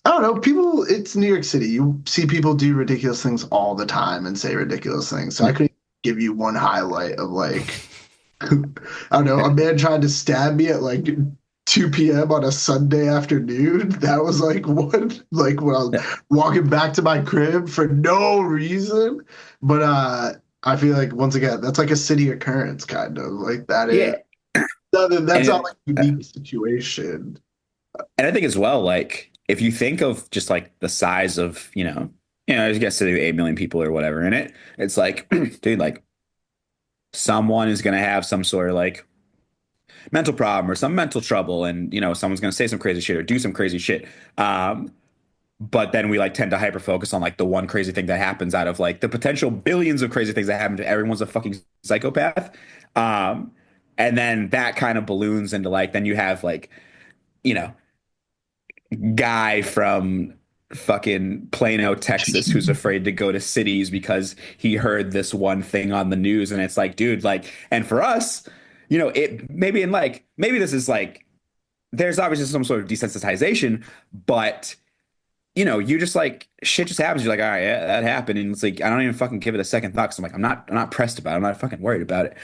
don't know. People, it's New York City. You see people do ridiculous things all the time and say ridiculous things. So I couldn't give you one highlight of like, I don't know, a man tried to stab me at like 2 p.m. on a Sunday afternoon. That was like what, like when I was walking back to my crib for no reason. But I feel like once again, that's like a city occurrence, kind of like that. That's not like a unique situation. And I think as well, like if you think of just like the size of you guess 8 million people or whatever in it, it's like, dude, like someone is gonna have some sort of like mental problem or some mental trouble, and someone's gonna say some crazy shit or do some crazy shit. But then we like tend to hyper focus on like the one crazy thing that happens out of like the potential billions of crazy things that happen to everyone's a fucking psychopath. And then that kind of balloons into like then you have like guy from fucking Plano, Texas, who's afraid to go to cities because he heard this one thing on the news. And it's like, dude, like, and for us, it maybe maybe this is like, there's obviously some sort of desensitization, but you just like shit just happens. You're like, all right, yeah, that happened. And it's like, I don't even fucking give it a second thought. Cause I'm like, I'm not pressed about it. I'm not fucking worried about it.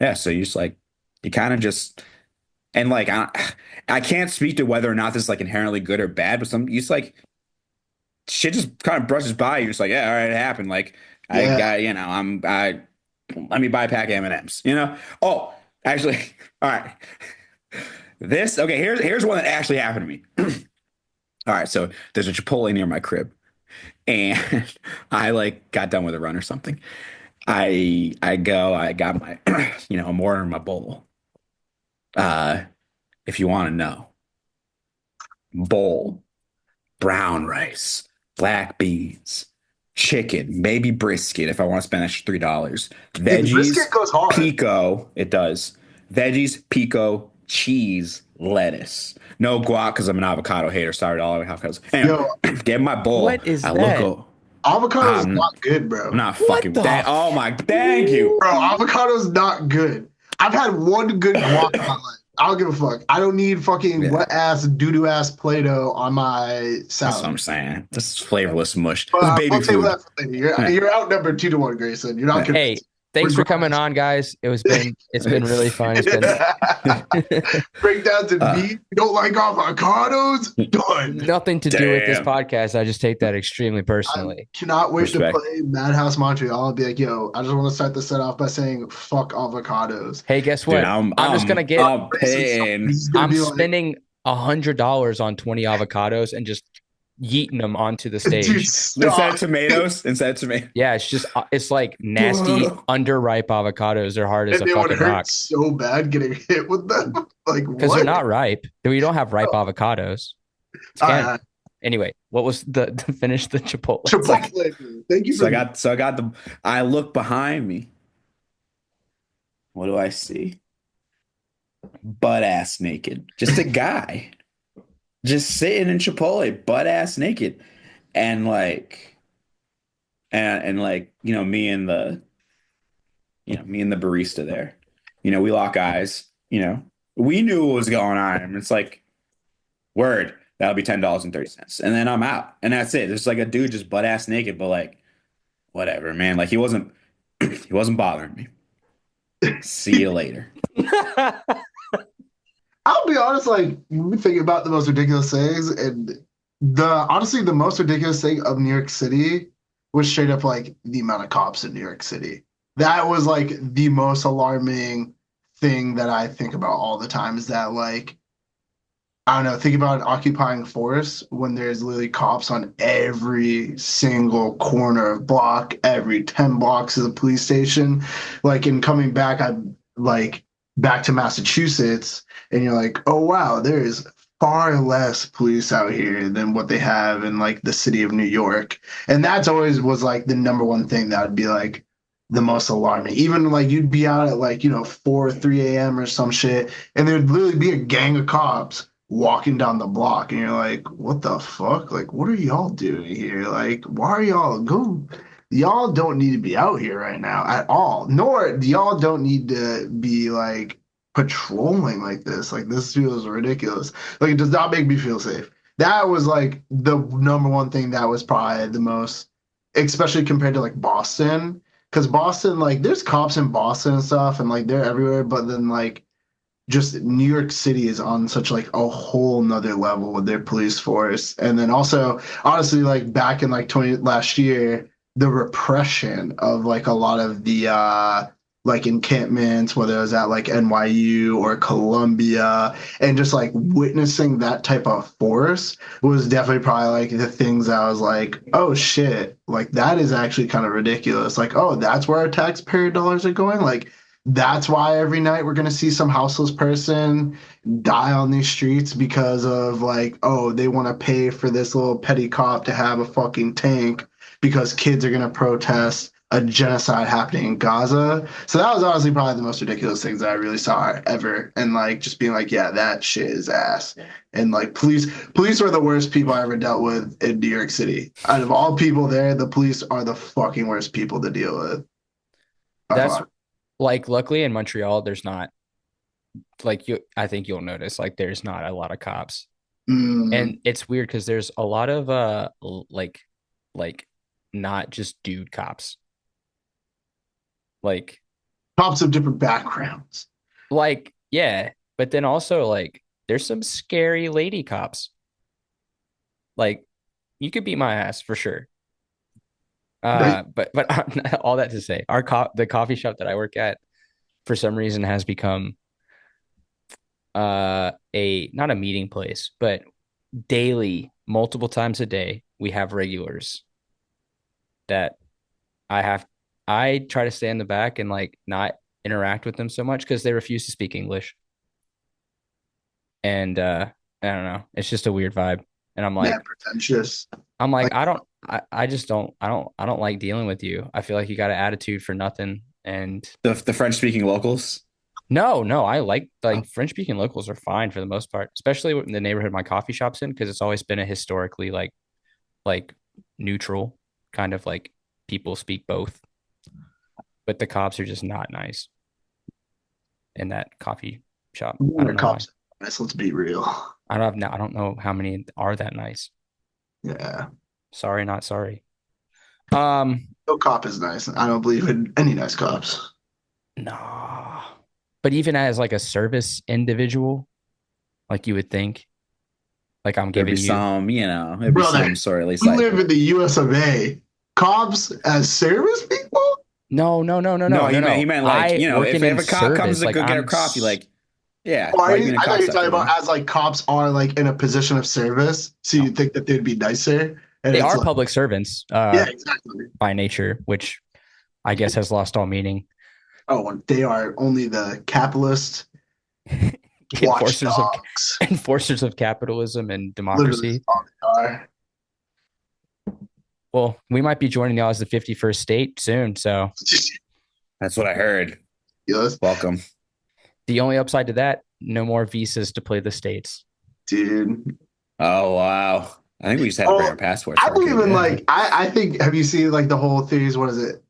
Yeah. So you just like, you kind of just, and like, I can't speak to whether or not this is like inherently good or bad, but you just like shit just kind of brushes by. You're just like, yeah, all right, it happened. Like I got, let me buy a pack of M&Ms, Oh, actually, all right. Here's one that actually happened to me. All right, so there's a Chipotle near my crib, and I like got done with a run or something. I got my, I'm ordering my bowl. If you want to know, bowl, brown rice, black beans, chicken, maybe brisket if I want to spend extra $3. Veggies, brisket goes hard. pico, it does. Veggies, pico, cheese, lettuce. No guac because I'm an avocado hater. Sorry to all avocados. Anyway, get my bowl. What is that? Avocado's not good, bro. I'm not fucking. Oh my! Thank you, bro. Avocado's not good. I've had one good guac in my life. I don't give a fuck. I don't need fucking wet ass, doo doo ass Play-Doh on my salad. That's what I'm saying. This is flavorless mush. But, this is baby food. You're outnumbered 2-1, Grayson. You're not. Hey, thanks for coming on, guys. It's been really fun. It's been breakdowns and beef. You don't like avocados? Done. Nothing to do with this podcast. I just take that extremely personally. I cannot wait to play Madhouse Montreal and be like, yo, I just want to start the set off by saying fuck avocados. Hey, guess what? Dude, I'm just gonna get. I'm spending $100 on 20 avocados and just yeeting them onto the stage. Dude, instead of tomatoes. Yeah, it's like nasty underripe avocados. They're hard as a fucking rock. So bad getting hit with them, like because they're not ripe. We don't have ripe avocados. Anyway, what was the finish the Chipotle? Thank you. I look behind me. What do I see? Butt ass naked. Just a guy. Just sitting in Chipotle, butt ass naked, and like, me and the barista there, we lock eyes. We knew what was going on, and it's like, word, that'll be $10.30, and then I'm out, and that's it. There's like a dude just butt ass naked, but like, whatever, man. Like he wasn't bothering me. See you later. I'll be honest, like, when we think about the most ridiculous things, and honestly, the most ridiculous thing of New York City was straight up like the amount of cops in New York City. That was like the most alarming thing that I think about all the time is that like I don't know, think about occupying forest when there's literally cops on every single corner of block, every 10 blocks is a police station. Like in coming back, I like back to Massachusetts and you're like, oh wow, there is far less police out here than what they have in like the city of New York. And that's always was like the number one thing that would be like the most alarming. Even like you'd be out at like, 4 or 3 a.m. or some shit, and there'd literally be a gang of cops walking down the block and you're like, what the fuck? Like, what are y'all doing here? Like, why are y'all don't need to be out here right now at all. Nor y'all don't need to be like patrolling like this. Like this feels ridiculous. Like it does not make me feel safe. That was like the number one thing that was probably the most, especially compared to like Boston. Because Boston, like, there's cops in Boston and stuff, and like they're everywhere, but then like just New York City is on such like a whole nother level with their police force. And then also, honestly, like back in like last year, the repression of like a lot of the like encampments, whether it was at like NYU or Columbia, and just like witnessing that type of force was definitely probably like the things I was like, oh shit, like that is actually kind of ridiculous. Like, oh, that's where our taxpayer dollars are going. Like, that's why every night we're going to see some houseless person die on these streets because of like, oh, they want to pay for this little petty cop to have a fucking tank because kids are going to protest a genocide happening in Gaza. So that was honestly probably the most ridiculous things that I really saw ever. And like just being like, yeah, that shit is ass. And like police were the worst people I ever dealt with in New York City. Out of all people there, the police are the fucking worst people to deal with. That's like, luckily in Montreal, there's not like I think you'll notice like there's not a lot of cops. And it's weird because there's a lot of like not just dude cops. Like cops of different backgrounds. Like, yeah, but then also like there's some scary lady cops. Like you could beat my ass for sure. But all that to say, the coffee shop that I work at for some reason has become a not a meeting place, but daily, multiple times a day, we have regulars that I try to stay in the back and like not interact with them so much because they refuse to speak English. And I don't know, it's just a weird vibe. And I'm like, yeah, pretentious. I'm like, I just don't like dealing with you. I feel like you got an attitude for nothing. And the French speaking locals. No, I like French speaking locals are fine for the most part, especially in the neighborhood my coffee shop's in, because it's always been a historically like neutral kind of like people speak both. But the cops are just not nice in that coffee shop. I don't know cops why. Let's be real. I don't know how many are that nice. Yeah. Sorry, not sorry. No cop is nice. I don't believe in any nice cops. No. But even as like a service individual, like you would think, like I'm giving you some, it'd be some sort of at least. You live in the U.S. of A. Cops as service people? No. He meant like if a cop comes to go get a coffee, like yeah. Oh, I thought you were talking about as like cops are like in a position of service, so you think that they'd be nicer. And they are like, public servants, yeah, exactly, by nature, which I guess has lost all meaning. Oh, they are only the capitalist enforcers of capitalism and democracy. Well, we might be joining y'all as the 51st state soon, so that's what I heard. Yes. Welcome. The only upside to that, no more visas to play the states. Dude. Oh, wow. I think we just had to bring our passports. I don't even I think, have you seen like the whole theories? What is it?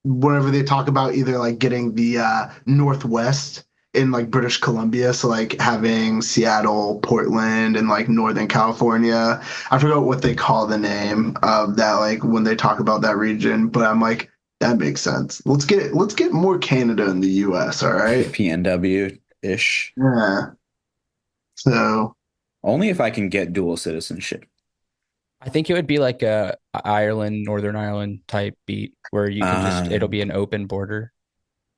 Whenever they talk about either like getting the Northwest in like British Columbia, so like having Seattle, Portland, and like Northern California. I forgot what they call the name of that, like when they talk about that region, but I'm like, that makes sense. Let's get more Canada in the US, all right? PNW-ish. Yeah. So only if I can get dual citizenship. I think it would be like a Ireland, Northern Ireland type beat where you can just it'll Um, be an open border.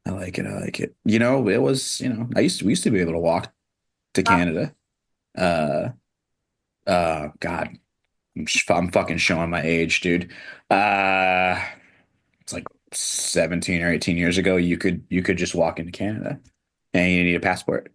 I like it. I like it. It was, we used to be able to walk to Canada. Uh, God, I'm fucking showing my age, dude. Uh, it's like 17 or 18 years ago. You could just walk into Canada and you need a passport.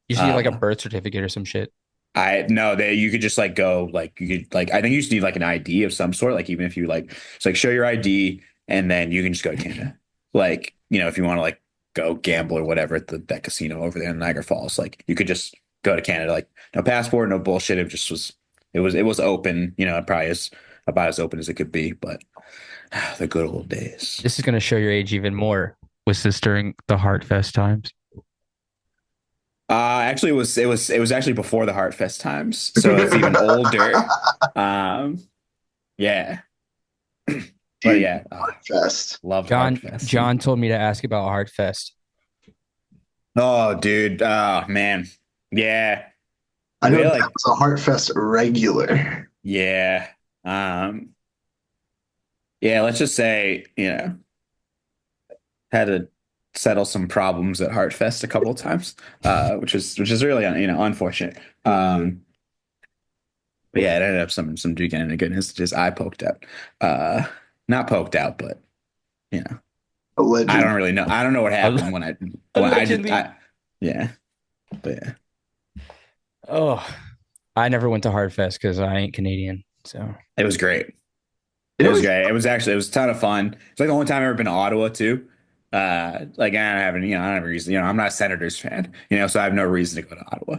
You should get like a Uh, birth certificate or some shit. I no, they you could just like go like you could like I think you just need like an ID of some sort. Like even if you like it's like show your ID and then you can just go to Canada. Like, if you want to like go gamble or whatever at that casino over there in Niagara Falls, like you could just go to Canada. Like no passport, no bullshit. It was open, it probably is about as open as it could be, but the good old days. This is going to show your age even more. Was this during the Heartfest times? Actually, it was actually before the Heartfest times, so it's even older. Um, yeah, but Dude, yeah, fest. loved John Heartfest. John told me to ask about Heartfest. Oh, dude, oh man, yeah, I know we that like, was a Heartfest regular. yeah, um, yeah. Let's just say, had to settle some problems at Heartfest a couple of times, which is really unfortunate. But yeah, it ended up some dude getting into goodness. Just I poked out, uh, not poked out, but you know, I Alleged. don't really know. I don't know what happened when I just Allegedly. yeah, but yeah. Oh, I never went to Heartfest because I ain't Canadian. So It was great. It It was was great. It was a ton of fun. It's like the only time I've ever been to Ottawa too. Like I don't have a reason. I'm not a Senators fan. So I have no reason to go to Ottawa.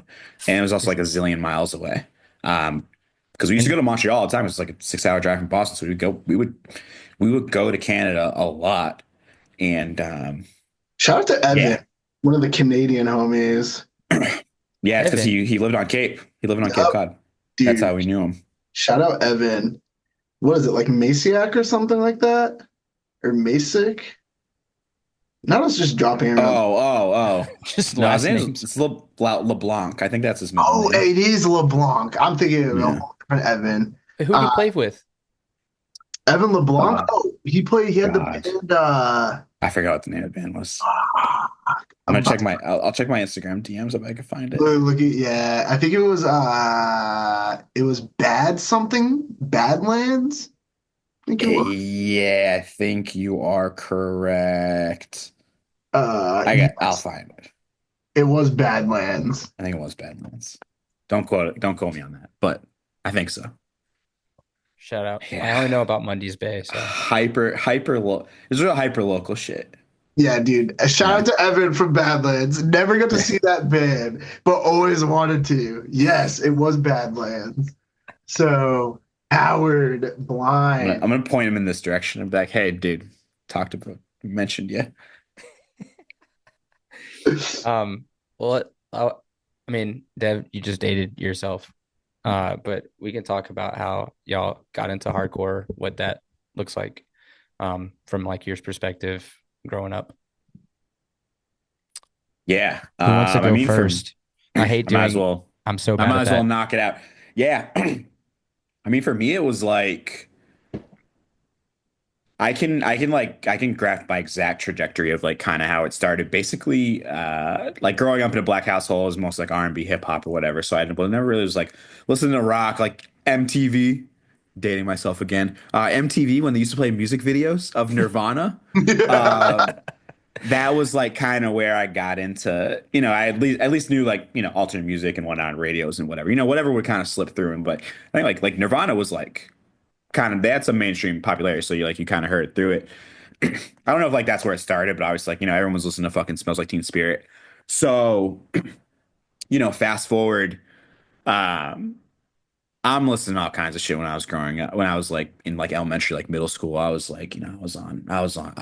And it was also like a zillion miles away. Because we used to go and to Montreal all the time. It's like a 6 hour drive from Boston. So we would go to Canada a lot. And shout out to Evan, yeah, one of the Canadian homies. yeah, it's because Evan, he lived on Cape. He lived on Cape Yup, Cod. That's dude. how we knew him. Shout out Evan. What is it, like Masiak or something like that? Or Masick? Now it's just dropping around. Oh. just No, his last name names. is LeBlanc. I think that's his middle Oh, name. it is LeBlanc. I'm thinking of a Yeah. whole different Evan. Who did he Uh, play with? Evan LeBlanc. Oh Oh, he had the God. band. I forgot what the name of the band was. I'm I'm gonna about check to I'll check my Instagram DMs if I can find it. look at, yeah. I think it was Bad something, Badlands. I think it was. Yeah, I think you are correct. I'll Yes, find it. it was Badlands. I think it was Badlands. Don't quote me on that, but I think so. Shout out. I only Yeah. know about Mundy's Bay. So Hyper local. It's real hyper local shit. Yeah, dude. A shout Yeah. out to Evan from Badlands. Never got to Yeah. see that band, but always wanted to. Yes, it was Badlands. So Howard I'm Blind. gonna point him in this direction and be like, hey, dude, talked about mentioned you. well, I mean, Dev, you just dated yourself. But we can talk about how y'all got into hardcore, what that looks like, from like your perspective growing up. Yeah. Who wants to I go mean, first? I hate I might as doing. well I'm so I bad might at as well that. knock it out. Yeah. I mean, for me, it was like I can graph my exact trajectory of like kind of how it started. Basically, like growing up in a black household is most like R&B, hip hop or whatever. So I never really was like listening to rock, like MTV. Dating myself again. MTV when they used to play music videos of Nirvana. Um, that was like kind of where I got into, I at least knew like, alternate music and whatnot on radios and whatever, whatever would kind of slip through. And but I think like Nirvana was like kind of they had some mainstream popularity, so you kind of heard through it. I don't know if like that's where it started, but I was like, everyone was listening to fucking Smells Like Teen Spirit. So, fast forward, um, I'm listening to all kinds of shit when I was growing up. When I was like in like elementary, like middle school, I was like, I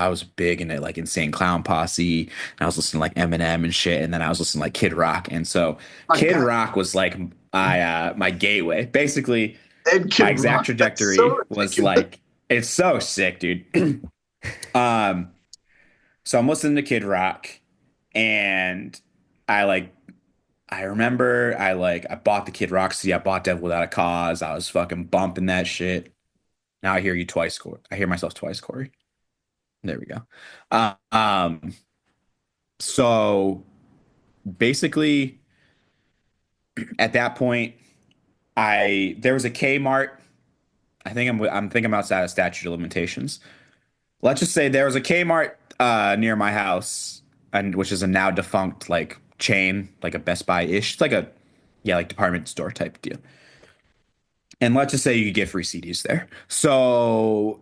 was big into like Insane Clown Posse. And I was listening to like Eminem and shit, and then I was listening to like Kid Rock. And so My Kid God, Rock was like my gateway. Basically, Ed my Kid exact Rock. That's so trajectory was ridiculous. like it's so sick, dude. Um, so I'm listening to Kid Rock, and I like I remember I bought the Kid Rock CD. I bought Devil Without a Cause. I was fucking bumping that shit. Now I hear you twice, Corey. I hear myself twice, Corey. There we go. Um, so basically at that point, I there was a Kmart. I'm thinking outside of statute of limitations. Let's just say there was a Kmart near my house, and which is a now defunct like chain, like a Best Buy-ish. It's like a like department store type deal. And let's just say you could get free CDs there. So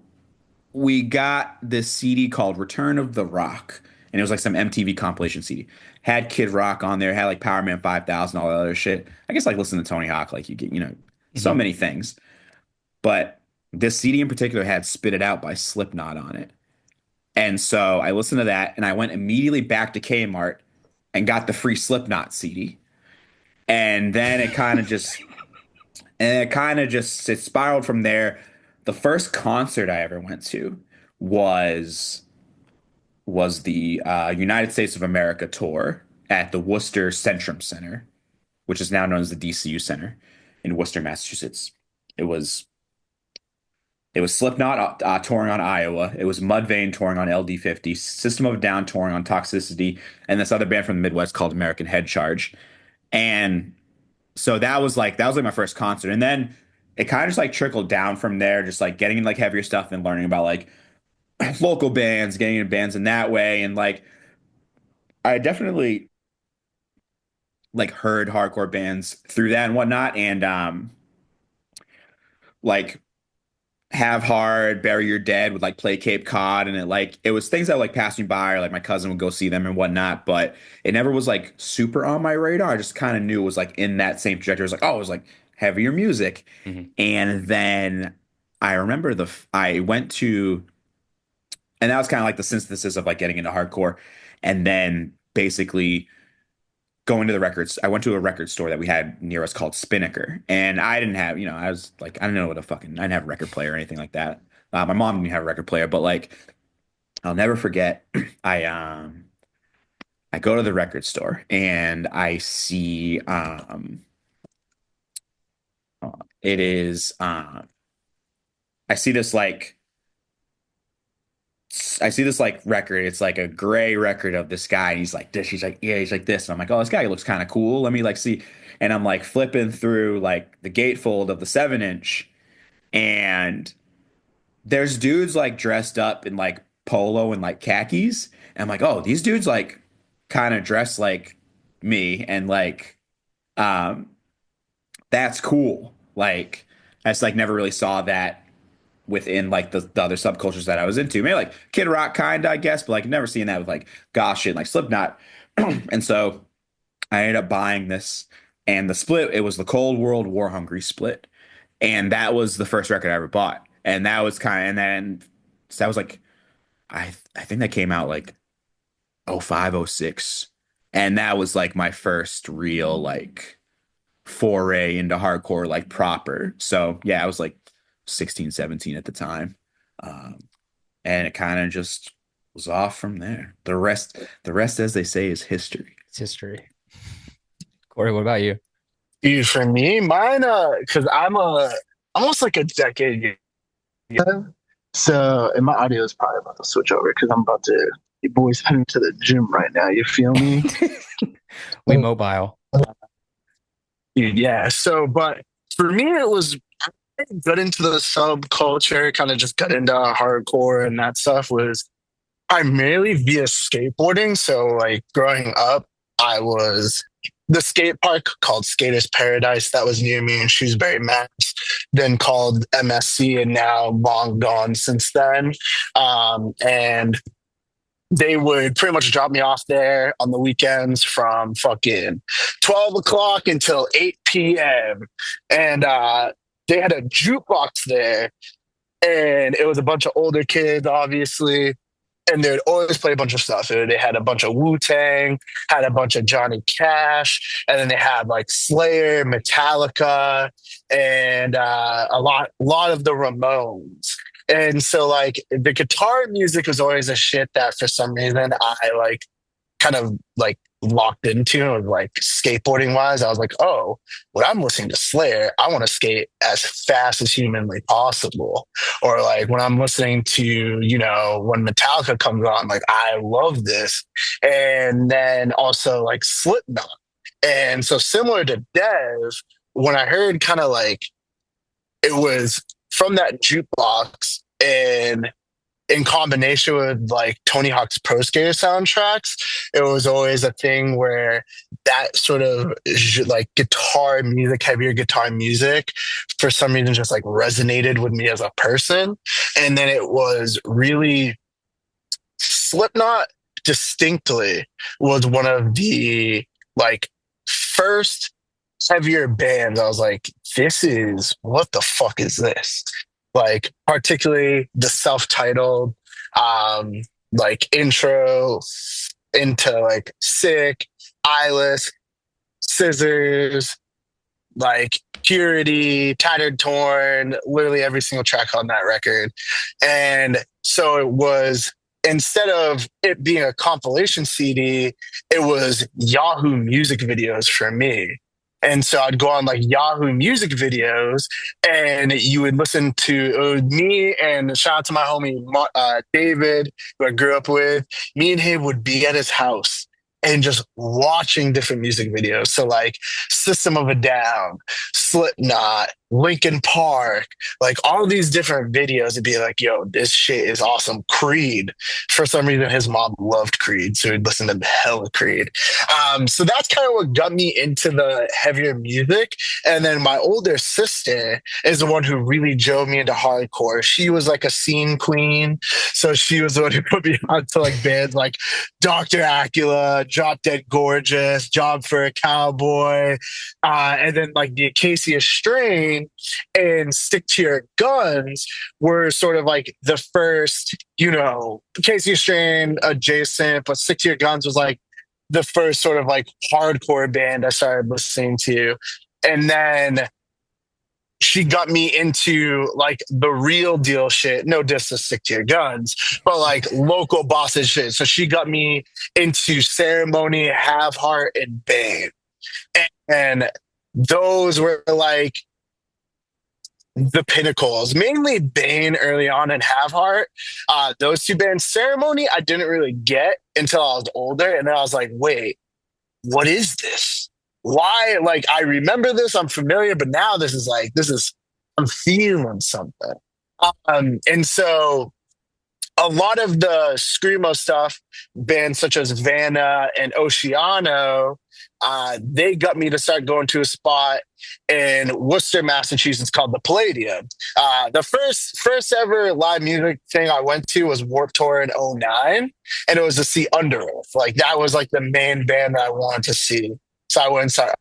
we got this CD called Return of the Rock, and it was like some MTV compilation CD. Had Kid Rock on there, had like Power Man 5000, all that other shit. I guess like listen to Tony Hawk, like you get, so many things. But this CD in particular had Spit It Out by Slipknot on it. And so I listened to that, and I went immediately back to Kmart and got the free Slipknot CD. And then it spiraled from there. The first concert I ever went to was the United States of America tour at the Worcester Centrum Center, which is now known as the DCU Center in Worcester, Massachusetts. It was Slipknot touring on Iowa. It was Mudvayne touring on LD50, System of a Down touring on Toxicity, and this other band from the Midwest called American Head Charge. And so that was like my first concert. And then it kind of just like trickled down from there, just like getting in like heavier stuff and learning about like local bands, getting in bands in that way. And like I definitely like heard hardcore bands through that and whatnot. And like Have Hard, Bury Your Dead would like play Cape Cod, and it was things that like passed me by, or like my cousin would go see them and whatnot, but it never was like super on my radar. I just kind of knew it was like in that same trajectory. It was like, oh, it was like heavier music. And then I remember I went to, and that was kind of like the synthesis of like getting into hardcore, and then basically going to the records. I went to a record store that we had near us called Spinnaker, and I didn't have, I was like, I didn't know I didn't have a record player or anything like that. My mom didn't have a record player, but like, I'll never forget. I go to the record store and I see, it is, I see this like, record. It's like a gray record of this guy, and he's like this. He's like, yeah, he's like this. And I'm like, oh, this guy looks kind of cool. Let me like see. And I'm like flipping through like the gatefold of the 7-inch, and there's dudes like dressed up in like polo and like khakis. And I'm like, oh, these dudes like kind of dress like me, and like, that's cool. Like, I just like never really saw that within like the other subcultures that I was into. Maybe like Kid Rock kind of, I guess, but like never seen that with like gosh shit, like Slipknot. And so I ended up buying this, and the split, it was the Cold World War Hungry split. And that was the first record I ever bought. And that was and then so that was like, I think that came out like 05, 06. And that was like my first real like foray into hardcore, like proper. So yeah, I was like 16, 17 at the time. And it kind of just was off from there. The rest, as they say, is history. It's history. Corey, what about you? Dude, for me, mine, because I'm almost like a decade. So, and my audio is probably about to switch over because I'm about to, you boys heading to the gym right now. You feel me? We mobile. Dude, yeah. So, but for me, it was got into the subculture, kind of just got into hardcore, and that stuff was primarily via skateboarding. So, like growing up, I was the skate park called Skaters Paradise that was near me in Shrewsbury, Mass, then called MSC, and now long gone since then. And they would pretty much drop me off there on the weekends from fucking 12 o'clock until 8 p.m. And they had a jukebox there, and it was a bunch of older kids, obviously. And they would always play a bunch of stuff. They had a bunch of Wu-Tang, had a bunch of Johnny Cash, and then they had like Slayer, Metallica, and a lot of the Ramones. And so like the guitar music was always a shit that for some reason I like kind of like locked into, like skateboarding wise. I was like, oh, when I'm listening to Slayer, I want to skate as fast as humanly possible. Or like when I'm listening to, when Metallica comes on, like I love this. And then also like Slipknot. And so similar to Dev, when I heard kind of like it was from that jukebox and in combination with like Tony Hawk's Pro Skater soundtracks, it was always a thing where that sort of like guitar music, heavier guitar music, for some reason just like resonated with me as a person. And then it was really Slipknot distinctly was one of the like first heavier bands. I was like, what the fuck is this? Like particularly the self-titled like intro into like Sick, Eyeless, Scissors, like Purity, Tattered Torn, literally every single track on that record. And so it was, instead of it being a compilation CD, it was Yahoo music videos for me. And so I'd go on like Yahoo music videos and you would listen to me, and shout out to my homie David, who I grew up with. Me and him would be at his house and just watching different music videos. So like System of a Down, Slipknot, Linkin Park, like all these different videos. It'd be like, yo, this shit is awesome. Creed. For some reason, his mom loved Creed, so he'd listen to hella Creed. So that's kind of what got me into the heavier music. And then my older sister is the one who really drove me into hardcore. She was like a scene queen. So she was the one who put me onto like bands like Dr. Acula, Drop Dead Gorgeous, Job for a Cowboy, and then like the Acacia Strain and Stick to Your Guns were sort of like the first, Acacia Strain adjacent, but Stick to Your Guns was like the first sort of like hardcore band I started listening to. And then she got me into like the real deal shit. No diss to Stick to Your Guns, but like local bosses shit. So she got me into Ceremony, Have Heart, and Bane. And those were like the pinnacles, mainly Bane early on and Have Heart. Those two bands. Ceremony I didn't really get until I was older. And then I was like, wait, what is this? Why? Like, I remember this, I'm familiar, but now I'm feeling something. And so a lot of the screamo stuff, bands such as Vanna and Oceano, they got me to start going to a spot in Worcester, Massachusetts called the Palladium. The first ever live music thing I went to was Warped Tour in '09, and it was to see Under Oath. Like that was like the main band that I wanted to see. So I went and saw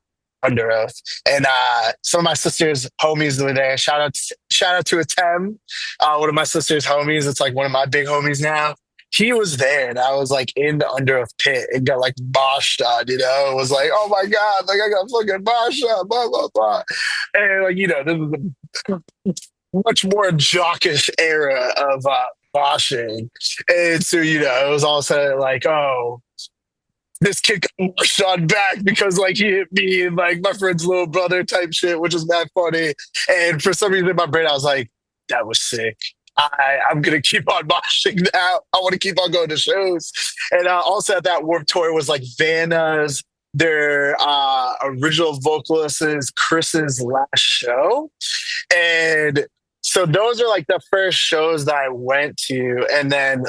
Under Oath, and some of my sister's homies were there. Shout out to Atem, one of my sister's homies. It's like one of my big homies now. He was there, and I was like in the Under Oath pit and got like boshed on. It was like, oh my god, like I got fucking boshed on, blah blah blah. And like this is a much more jockish era of boshing, and so it was all said like, oh, this kid got shot back because like he hit me and like my friend's little brother type shit, which was mad funny. And for some reason in my brain, I was like, that was sick. I'm going to keep on moshing now. I want to keep on going to shows. And also at that Warped Tour was like Vanna's, their original vocalist is Chris's last show. And so those are like the first shows that I went to. And then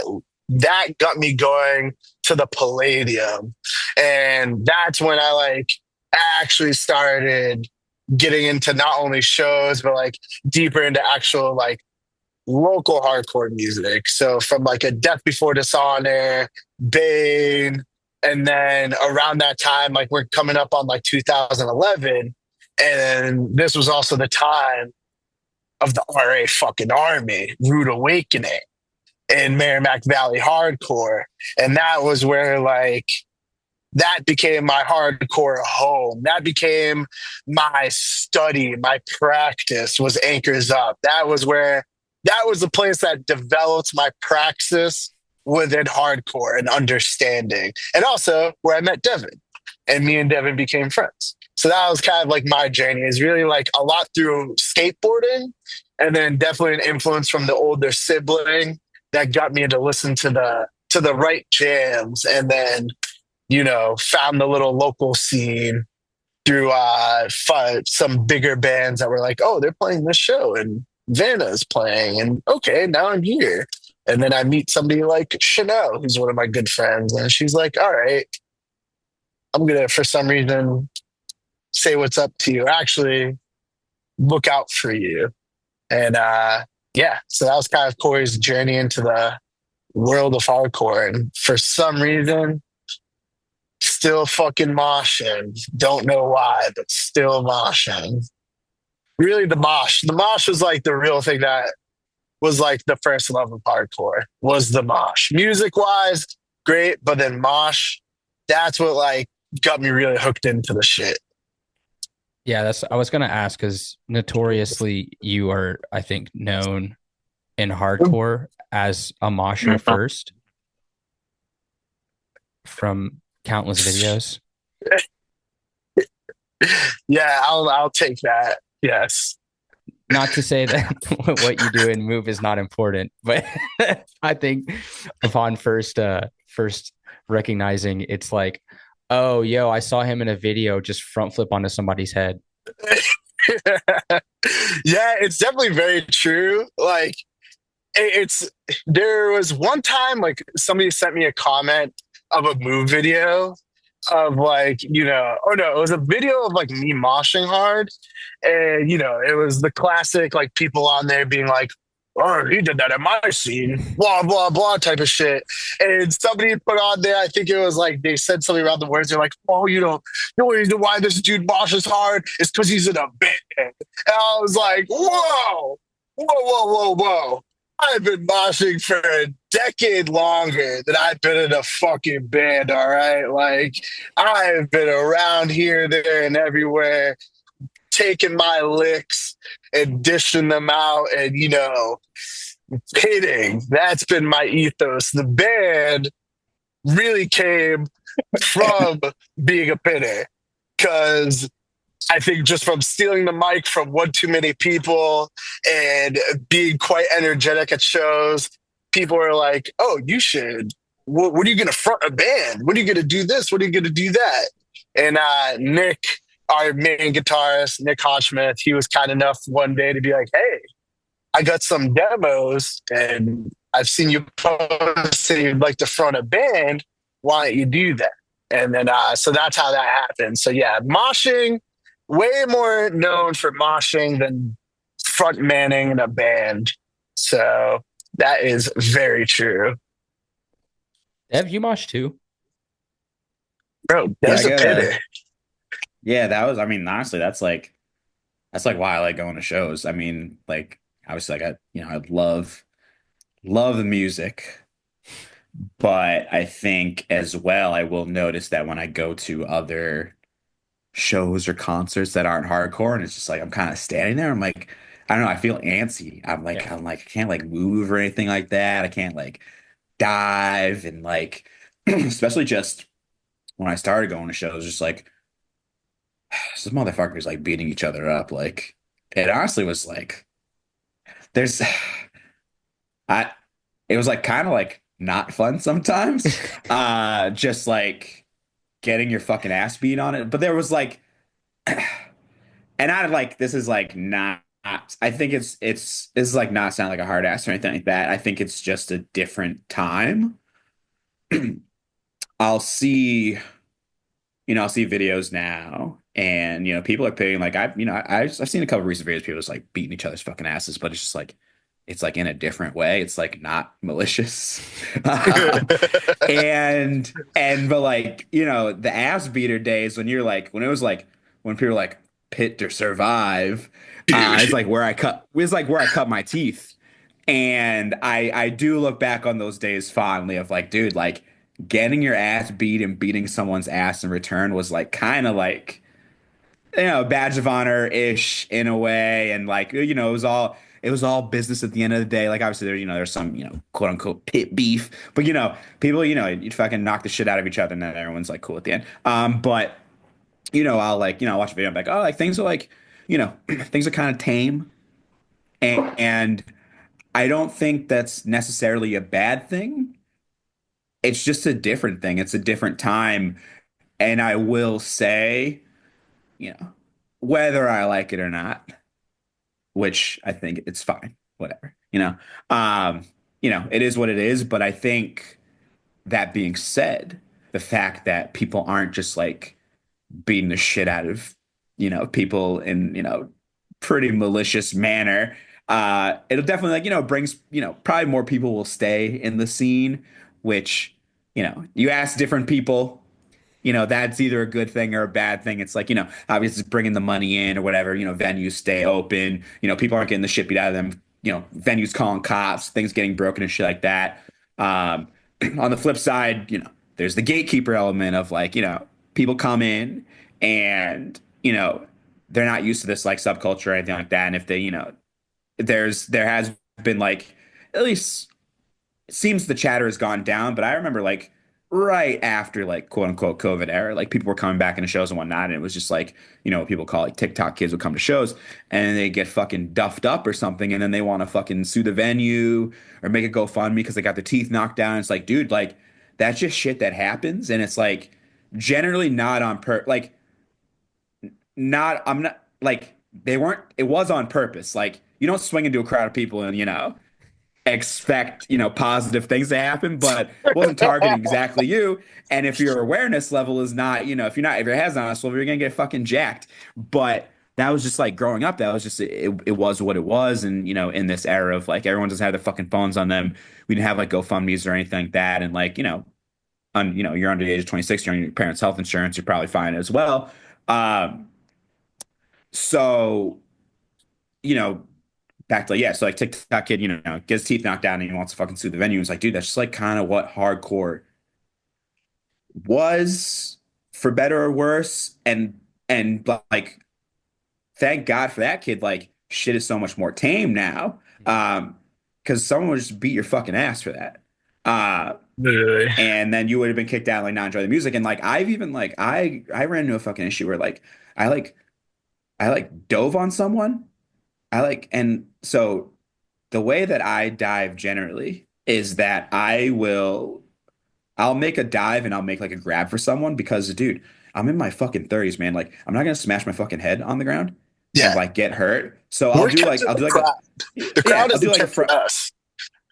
that got me going to the Palladium. And that's when I like actually started getting into not only shows, but like deeper into actual like local hardcore music. So from like a Death Before Dishonor, Bane, and then around that time, like we're coming up on like 2011. And this was also the time of the RA fucking Army, Rude Awakening, in Merrimack Valley hardcore. And that was where like that became my hardcore home. That became my study, my practice was Anchors Up. That was the place that developed my praxis within hardcore and understanding. And also where I met Devin, and me and Devin became friends. So that was kind of like my journey, is really like a lot through skateboarding, and then definitely an influence from the older sibling that got me to listen to the right jams, and then, you know, found the little local scene through some bigger bands that were like, oh, they're playing this show and Vanna's playing, and okay, now I'm here. And then I meet somebody like Chanel, who's one of my good friends, and she's like, all right, I'm gonna, for some reason, say what's up to you. Actually, look out for you. And yeah, so that was kind of Corey's journey into the world of hardcore. And for some reason, still fucking moshing. Don't know why, but still moshing. Really, the mosh. The mosh was like the real thing that was like the first love of hardcore, was the mosh. Music wise, great, but then mosh, that's what like got me really hooked into the shit. Yeah, I was gonna ask, because notoriously you are, I think, known in hardcore as a mosher first, from countless videos. Yeah, I'll take that. Yes. Not to say that what you do in Move is not important, but I think upon first recognizing, it's like, oh, yo, I saw him in a video just front flip onto somebody's head. Yeah, it's definitely very true. Like, there was one time like somebody sent me a comment of a Move video of like, you know, oh no, it was a video of like me moshing hard. And, you know, it was the classic, like, people on there being like, oh, he did that at my scene, blah, blah, blah type of shit. And somebody put on there, I think it was like, they said something around the words. They're like, oh, you know, the reason why this dude moshes hard is because he's in a band. And I was like, whoa, whoa, whoa, whoa, whoa. I've been moshing for a decade longer than I've been in a fucking band, all right? Like, I've been around here, there, and everywhere, taking my licks and dishing them out and, you know, hitting. That's been my ethos. The band really came from being a pitter, because I think just from stealing the mic from one too many people and being quite energetic at shows, people are like, oh, you should, what are you going to front a band? What are you going to do this? What are you going to do that? And Nick, our main guitarist, Nick Hodgmith, he was kind enough one day to be like, hey, I got some demos and I've seen you post saying you'd like to front a band. Why don't you do that? And then, so that's how that happened. So yeah, moshing, way more known for moshing than front manning in a band. So that is very true. Dev, you mosh too? Bro, that's a pitter. Yeah, that was, I mean, honestly, that's like why I like going to shows. I mean, like, obviously, like, I love the music, but I think as well, I will notice that when I go to other shows or concerts that aren't hardcore, and it's just like I'm kind of standing there, I'm like, I don't know, I feel antsy. I'm like, I can't like move or anything like that. I can't like dive, and like, especially just when I started going to shows, just like, some motherfuckers like beating each other up. Like, it honestly was like, there's, it was like kind of like not fun sometimes. Just like getting your fucking ass beat on it. But there was like, and I like, this is like not, I think it's like not sound like a hard ass or anything like that. I think it's just a different time. I'll see videos now, and people are paying like I've seen a couple of recent videos of people just like beating each other's fucking asses, but it's just like it's like in a different way. It's like not malicious. and but like the ass beater days when you're like when it was like when people were like pit to survive, it's like where I cut my teeth. And I do look back on those days fondly of like, dude, like getting your ass beat and beating someone's ass in return was like kind of like, badge of honor ish in a way. And like, it was all, it was all business at the end of the day. Like obviously there's some, quote unquote pit beef, but people, you fucking knock the shit out of each other and then everyone's like cool at the end. But I'll like, watch a video. I'm like, oh, like things are like, things are kind of tame. And I don't think that's necessarily a bad thing. It's just a different thing. It's a different time. And I will say, whether I like it or not, which I think it's fine, whatever, it is what it is. But I think that being said, the fact that people aren't just like beating the shit out of, people in, pretty malicious manner, it'll definitely like, brings, probably more people will stay in the scene, which, you ask different people, that's either a good thing or a bad thing. It's like, obviously bringing the money in or whatever, venues stay open, people aren't getting the shit beat out of them, venues calling cops, things getting broken and shit like that. On the flip side, there's the gatekeeper element of like, people come in and, they're not used to this like subculture or anything like that. And if they, there has been like, at least it seems the chatter has gone down, but I remember like right after like quote unquote COVID era, like people were coming back into shows and whatnot. And it was just like, what people call like TikTok kids would come to shows and they get fucking duffed up or something. And then they want to fucking sue the venue or make a GoFundMe because they got their teeth knocked down. It's like, dude, like that's just shit that happens. And it's like generally not on like not, I'm not like it was on purpose. Like you don't swing into a crowd of people and, expect positive things to happen, but wasn't targeting exactly you. And if your awareness level is not, if your head's not on a swivel, you're gonna get fucking jacked. But that was just like growing up, that was just it was what it was. And in this era of like everyone doesn't have their fucking phones on them, we didn't have like GoFundMe's or anything like that. And like you're under the age of 26, you're on your parents' health insurance, you're probably fine as well. So back to like, yeah, so like TikTok kid, gets his teeth knocked out and he wants to fucking sue the venue. It's like, dude, that's just like kind of what hardcore was, for better or worse. And like, thank God for that kid. Like, shit is so much more tame now. Because someone would just beat your fucking ass for that. Literally. And then you would have been kicked out and like not enjoy the music. And like I've even like I ran into a fucking issue where like I dove on someone. And so the way that I dive generally is that I'll make a dive and I'll make like a grab for someone because dude, I'm in my fucking 30s, man. Like I'm not gonna smash my fucking head on the ground and like get hurt. So I'll do like the crowd is like for us.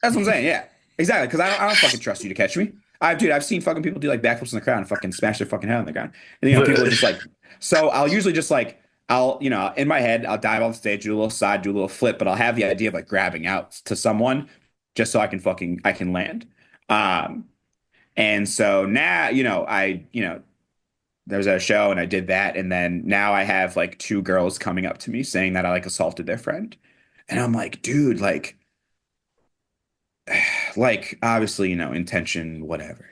That's what I'm saying. Yeah, exactly. Because I don't fucking trust you to catch me. I've seen fucking people do like backflips in the crowd and fucking smash their fucking head on the ground. And people are just like, so I'll usually just like. In my head, I'll dive off the stage, do a little side, do a little flip, but I'll have the idea of like grabbing out to someone just so I can land. And so now, there was a show and I did that. And then now I have like two girls coming up to me saying that I like assaulted their friend. And I'm like, dude, like obviously, intention, whatever,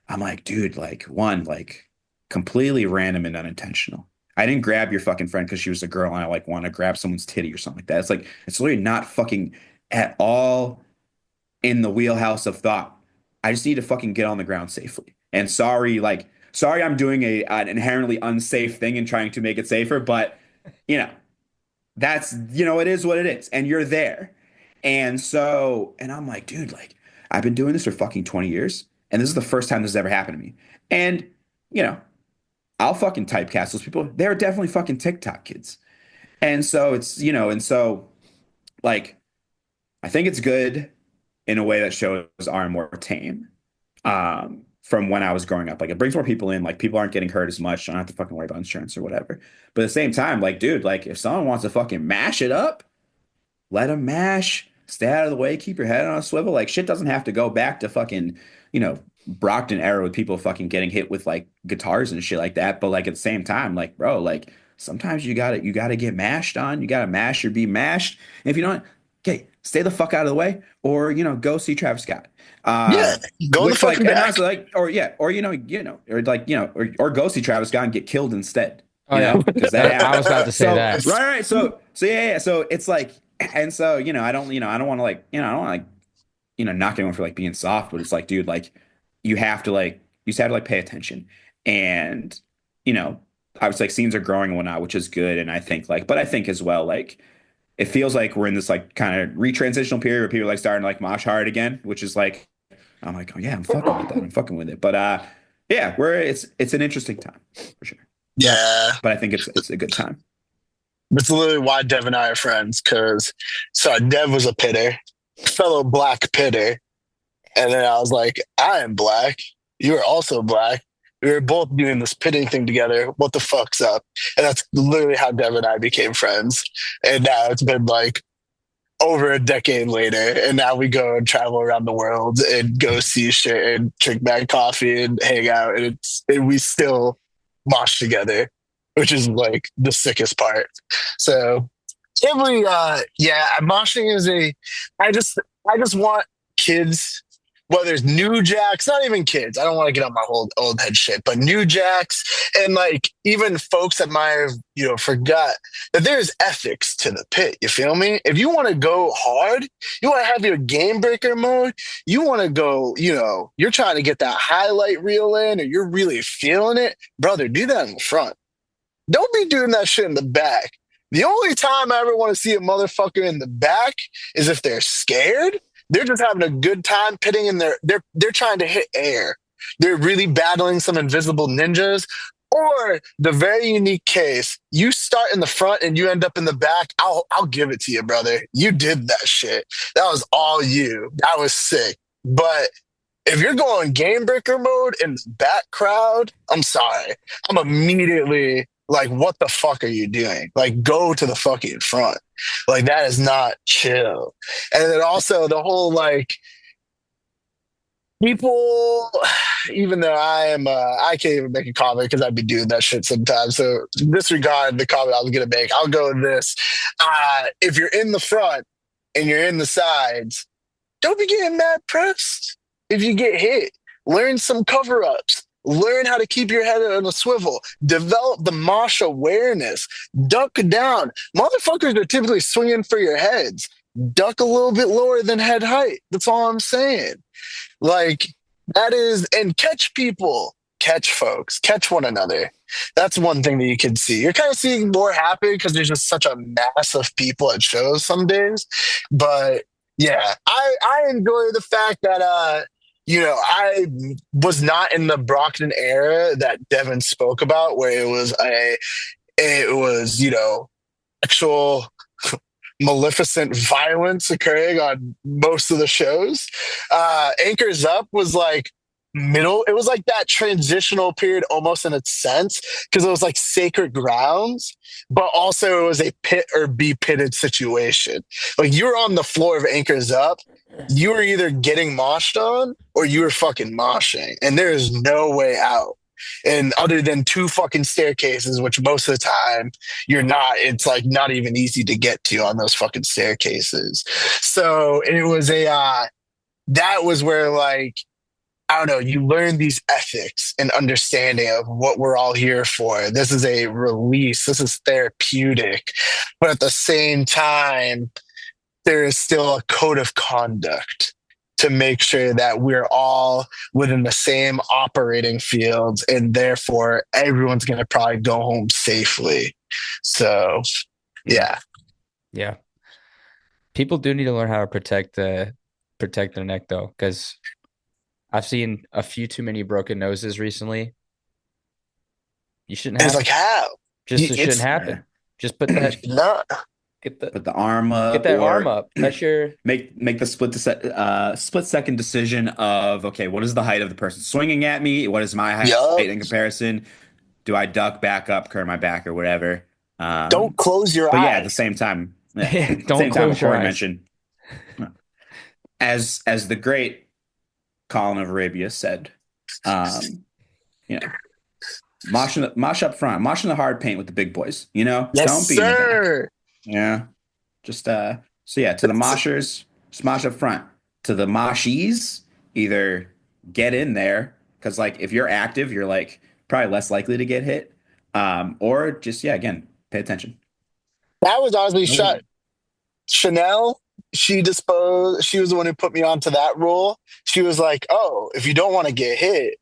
I'm like, dude, like one, like completely random and unintentional. I didn't grab your fucking friend because she was a girl and I like want to grab someone's titty or something like that. It's like, it's literally not fucking at all in the wheelhouse of thought. I just need to fucking get on the ground safely. And sorry, I'm doing an inherently unsafe thing and trying to make it safer, but that's, it is what it is. And you're there. And I'm like, dude, like I've been doing this for fucking 20 years. And this is the first time this has ever happened to me. And, I'll fucking typecast those people. They're definitely fucking TikTok kids. And so it's, like, I think it's good in a way that shows are more tame from when I was growing up. Like, it brings more people in. Like, people aren't getting hurt as much. I don't have to fucking worry about insurance or whatever. But at the same time, like, dude, like, if someone wants to fucking mash it up, let them mash. Stay out of the way. Keep your head on a swivel. Like, shit doesn't have to go back to fucking, Brockton era with people fucking getting hit with like guitars and shit like that. But like at the same time, like, bro, like sometimes you gotta get mashed on. You gotta mash or be mashed. And if you don't, okay, stay the fuck out of the way, or go see Travis Scott. Go the fucking back. Or go see Travis Scott and get killed instead. Because I was about to say that. Right. So yeah. So it's like, and so I don't want to like, I don't want to like, knock anyone for like being soft, but it's like, dude, like you just have to like pay attention, and you know, I was like scenes are growing and whatnot, which is good, and I think like, but I think as well like it feels like we're in this like kind of retransitional period where people are like starting to like mosh hard again, which is like I'm like, oh yeah, I'm fucking with that. I'm fucking with it. But yeah, it's an interesting time for sure. Yeah. But I think it's a good time. That's literally why Dev and I are friends, because so Dev was a pitter, fellow black pitter. And then I was like, I am black. You are also black. We were both doing this pitting thing together. What the fuck's up? And that's literally how Dev and I became friends. And now it's been like over a decade later. And now we go and travel around the world and go see shit and drink mad coffee and hang out. And we still mosh together, which is like the sickest part. So definitely, yeah, moshing is I just want kids, whether it's new jacks, not even kids. I don't want to get on my old head shit, but new jacks and like even folks that might have, forgot that there's ethics to the pit. You feel me? If you want to go hard, you want to have your game breaker mode, you want to go, you're trying to get that highlight reel in or you're really feeling it, brother, do that in the front. Don't be doing that shit in the back. The only time I ever want to see a motherfucker in the back is if they're scared. They're just having a good time pitting in they're trying to hit air. They're really battling some invisible ninjas. Or the very unique case, you start in the front and you end up in the back. I'll give it to you, brother. You did that shit. That was all you. That was sick. But if you're going game breaker mode in the back crowd, I'm sorry. I'm immediately like, what the fuck are you doing? Like, go to the fucking front. Like, that is not chill. And then also the whole like people, even though I can't even make a comment because I'd be doing that shit sometimes. So disregard the comment I was gonna make. I'll go with this. If you're in the front and you're in the sides, don't be getting mad pressed. If you get hit, learn some cover-ups. Learn how to keep your head on a swivel. Develop the mosh awareness. Duck down. Motherfuckers are typically swinging for your heads. Duck a little bit lower than head height. That's all I'm saying. Like, that is, and catch people. Catch folks. Catch one another. That's one thing that you can see. You're kind of seeing more happen because there's just such a mass of people at shows some days. But yeah, I enjoy the fact that I was not in the Brockton era that Devin spoke about, where it was actual maleficent violence occurring on most of the shows. Anchors Up was like middle. It was like that transitional period almost in its sense, because it was like sacred grounds, but also it was a pit or be pitted situation. Like, you were on the floor of Anchors Up, you were either getting moshed on or you were fucking moshing, and there is no way out. And other than two fucking staircases, which most of the time you're not, it's like not even easy to get to on those fucking staircases. So it was that was where, like, I don't know, you learn these ethics and understanding of what we're all here for. This is a release. This is therapeutic. But at the same time, there is still a code of conduct to make sure that we're all within the same operating fields, and therefore everyone's going to probably go home safely. So, yeah. Yeah. People do need to learn how to protect their neck, though, because I've seen a few too many broken noses recently. You shouldn't have. It's like, how? Just it shouldn't happen. Just put that. No. Put the arm up. Get that arm up. That's your make the split second decision of, okay, what is the height of the person swinging at me? What is my height in comparison? Do I duck, back up, curve my back, or whatever? Don't close your eyes. But yeah, at the same time, don't close your eyes. Mentioned, as the great Colin of Arabia said, mosh up front, moshing the hard paint with the big boys. Yes, don't be sir. Yeah. Just so yeah, to the moshers, just mosh up front. To the moshies, either get in there, because like if you're active, you're like probably less likely to get hit. Or just again, pay attention. That was honestly shot. Chanel, she was the one who put me onto that rule. She was like, oh, if you don't want to get hit,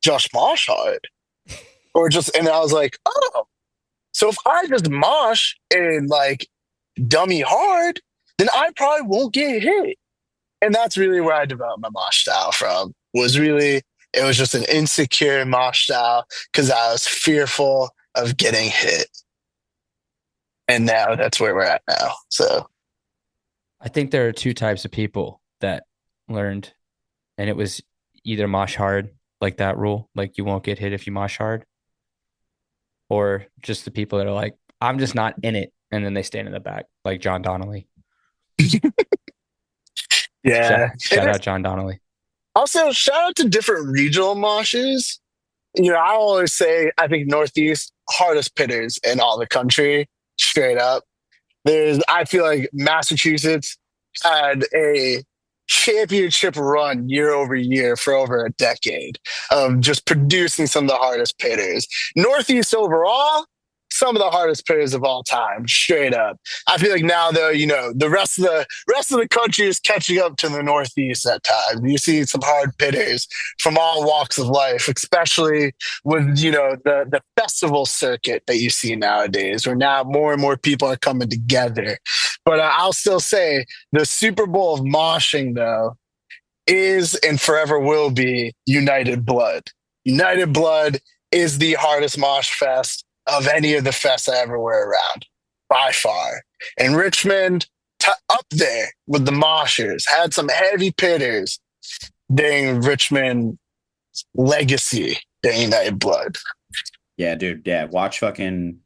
just mosh hard. And I was like, oh, so if I just mosh and like dummy hard, then I probably won't get hit. And that's really where I developed my mosh style from. It was just an insecure mosh style because I was fearful of getting hit. And now that's where we're at now. So I think there are two types of people that learned, and it was either mosh hard, like that rule, like you won't get hit if you mosh hard, or just the people that are like, I'm just not in it. And then they stand in the back, like John Donnelly. Yeah. Shout out John Donnelly. Also, shout out to different regional moshes. You know, I always say, I think Northeast, hardest pitters in all the country, straight up. I feel like Massachusetts had a championship run year over year for over a decade of just producing some of the hardest pitters. Northeast overall, some of the hardest pitters of all time, straight up. I feel like now though, you know, the rest of the country is catching up to the Northeast at times. You see some hard pitters from all walks of life, especially with, you know, the festival circuit that you see nowadays, where now more and more people are coming together. But I'll still say the Super Bowl of moshing though is and forever will be United Blood. United Blood is the hardest mosh fest of any of the fests I ever were around, by far. And Richmond, up there with the moshers, had some heavy pitters during Richmond legacy, the United Blood. Yeah, dude. Yeah, watch fucking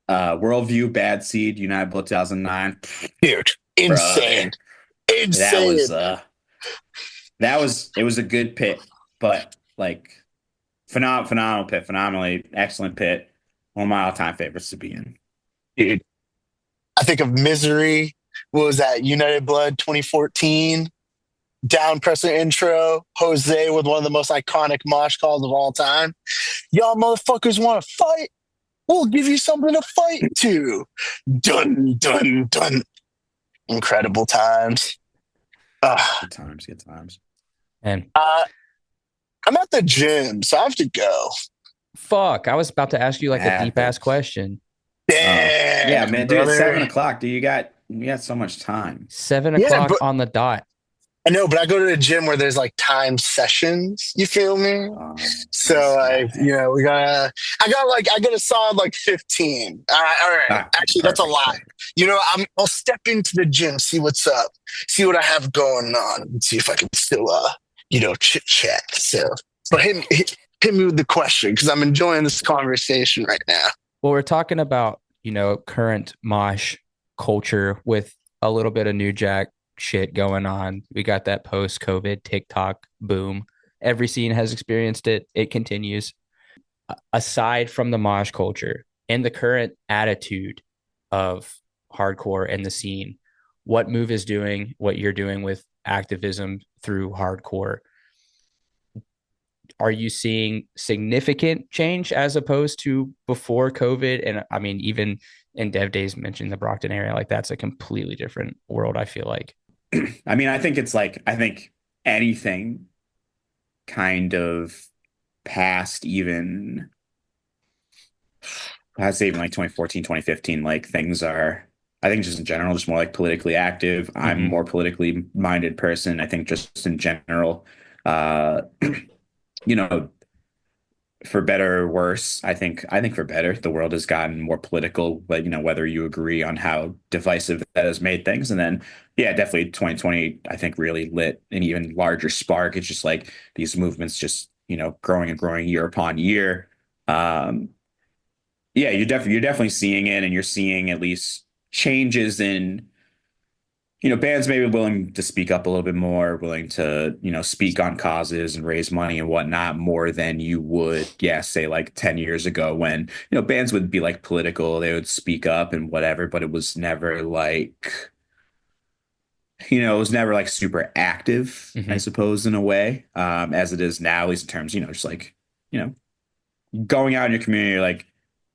Worldview, Bad Seed, United Blood 2009. Dude, insane. Bro, insane. It was a good pit, but like phenomenal pit, phenomenally excellent pit. One of my all-time favorites to be in. Dude, I think of Misery. What was that? United Blood 2014. Down presser intro. Jose with one of the most iconic mosh calls of all time. Y'all motherfuckers want to fight? We'll give you something to fight to. Dun, dun, dun. Incredible times. Good times. And I'm at the gym, so I have to go. Fuck, I was about to ask you like a deep ass question. Damn, yeah, man, dude, brother. it's 7 o'clock. Dude, you got so much time. 7 o'clock on the dot. I know, but I go to the gym where there's like time sessions. You feel me? So like, you know, I got a solid like 15. All right. Actually, that's a lot. You know, I'll step into the gym, see what's up, see what I have going on, and see if I can still, chit chat. So, but hit me with the question because I'm enjoying this conversation right now. Well, we're talking about, you know, current mosh culture with a little bit of New Jack shit going on. We got that post-COVID TikTok boom. Every scene has experienced it. It continues. Aside from the mosh culture and the current attitude of hardcore and the scene, what Move is doing, what you're doing with activism through hardcore, are you seeing significant change as opposed to before COVID? And I mean, even in Dev Days mentioned the Brockton area, like that's a completely different world, I feel like. I mean, I think anything kind of past even, I'd say even like 2014, 2015, like things are, I think just in general, just more like politically active. Mm-hmm. I'm a more politically minded person. I think just in general, you know, for better or worse, I think for better, the world has gotten more political, but you know, whether you agree on how divisive that has made things. And then, yeah, definitely 2020, I think really lit an even larger spark. It's just like these movements just, you know, growing and growing year upon year. Yeah, you're definitely seeing it, and you're seeing at least changes in, you know, bands maybe willing to speak up a little bit more, willing to, you know, speak on causes and raise money and whatnot more than you would, say like 10 years ago when, you know, bands would be like political, they would speak up and whatever, but it was never like, you know, it was never like super active, I suppose, in a way, as it is now, at least in terms, you know, just like, you know, going out in your community, you're like,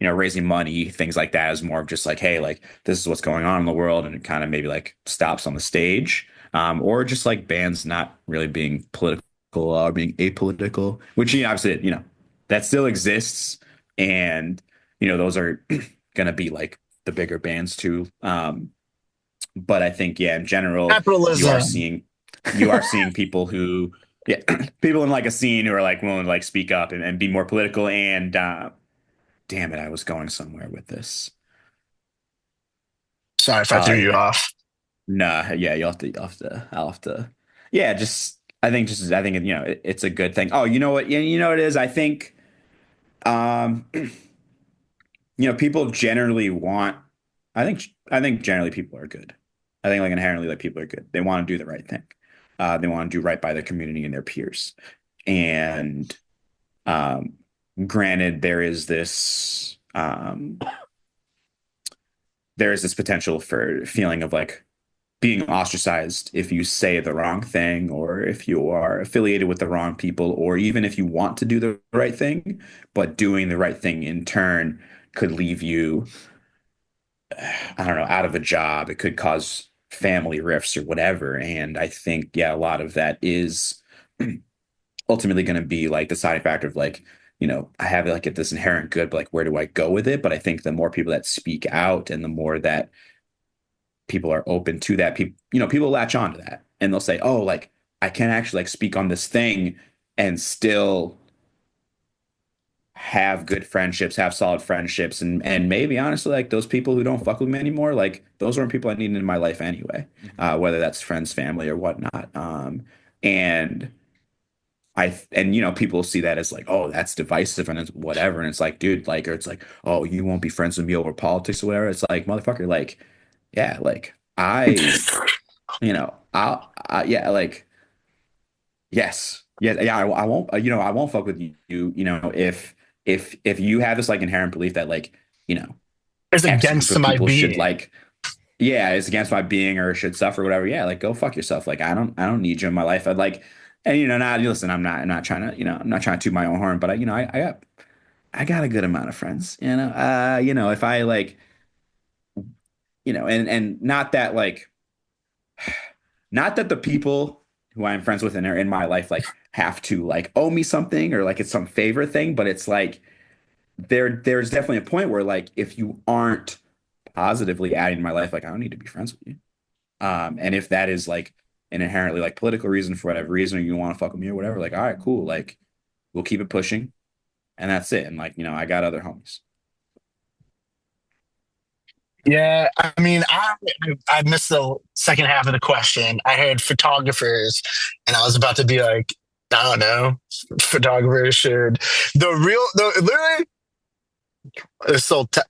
raising money, things like that is more of just like, hey, like this is what's going on in the world, and it kind of maybe like stops on the stage, or just like bands not really being political or being apolitical, which obviously that still exists, and those are gonna be like the bigger bands too. But I think in general, you are Capitalism. seeing people who people in like a scene who are like willing to like speak up and be more political and damn it, I was going somewhere with this. Sorry if I threw you Yeah. off. Nah, yeah, I'll have to. Yeah, I think it's a good thing. Oh, you know what? Yeah, you know what it is? I think um people generally want I think generally people are good. I think like inherently like people are good. They want to do the right thing. They want to do right by their community and their peers. And um granted there is this potential for feeling of like being ostracized if you say the wrong thing, or if you are affiliated with the wrong people, or even if you want to do the right thing, but doing the right thing in turn could leave you, I don't know, out of a job. It could cause family rifts or whatever. And I think, yeah, a lot of that is ultimately going to be like the side factor of like, I have like this inherent good, but like, where do I go with it? But I think the more people that speak out and the more that people are open to that, people latch on to that and they'll say, oh, like I can actually like speak on this thing and still have good friendships, have solid friendships, and maybe honestly, like those people who don't fuck with me anymore, like those aren't people I need in my life anyway, whether that's friends, family, or whatnot. And people see that as like, oh, that's divisive and it's whatever, and it's like, dude, like, or it's like, oh, you won't be friends with me over politics or whatever. It's like, motherfucker, like, yeah, like yeah, like, yes, yeah, yeah, I won't, I won't fuck with you, if you have this like inherent belief that like, you know, It's X group against of my people should being. like, yeah, it's against my being or should suffer, whatever. Yeah, like go fuck yourself. Like I don't need you in my life. I'd like, and not listen. I'm not trying to, I'm not trying to toot my own horn, but I got a good amount of friends. If I like, and not that like, not that the people who I'm friends with and are in my life like have to like owe me something or like it's some favor thing, but it's like there's definitely a point where like if you aren't positively adding to my life, like I don't need to be friends with you. And if that is like an inherently like political reason for whatever reason, or you want to fuck with me or whatever, like all right, cool, like we'll keep it pushing, and that's it. And like I got other homies. Yeah, I mean, I missed the second half of the question. I heard photographers, and I was about to be like, I don't know, photographers should literally.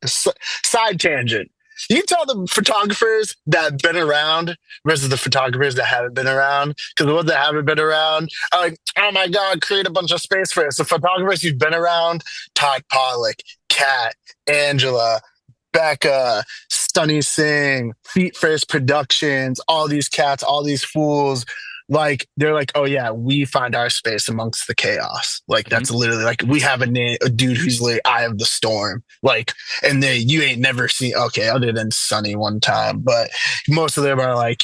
Side tangent. You can tell the photographers that have been around versus the photographers that haven't been around. Because the ones that haven't been around are like, oh my God, create a bunch of space for us. The photographers you've been around, Todd Pollock, Kat, Angela, Becca, Sunny Singh, Feet First Productions, all these cats, all these fools. Like they're like, oh yeah, we find our space amongst the chaos. Like that's literally like we have a dude who's like Eye of the Storm. Like, and you ain't never seen okay, other than Sunny one time, but most of them are like,